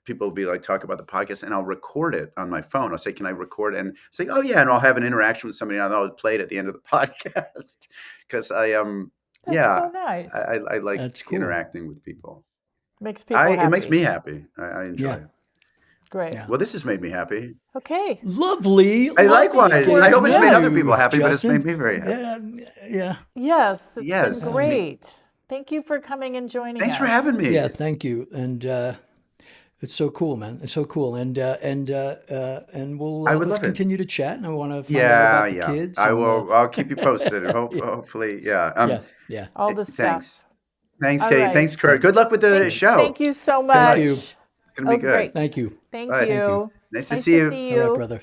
people will be talk about the podcast, and I'll record it on my phone. I'll say, "Can I record?" And say, "Oh yeah," and I'll have an interaction with somebody, and I'll play it at the end of the podcast because That's so nice. I like That's cool. interacting with people. Makes people happy. It makes me happy. I enjoy it. Great. Yeah. Well, this has made me happy. Okay. Lovely. Likewise. I hope it's made other you, people happy, but it's Justin. made me very happy. Yeah. Yes, it's Yes. been great. Thank you for coming and joining Thanks us. for having me. Yeah, thank you. And it's so cool, man. It's so cool. And we'll let's continue to chat. And I want to find out about the kids. I will. I'll keep you posted. Hopefully, yeah. Yeah. All the stuff. Thanks, All Katie. right. Thanks, Kurt. Good luck with the show. Thank you so much. Thank you. It's gonna be good. Great. Thank you. Thank Bye. you. Thank you. Nice to see you. See you. All right, brother.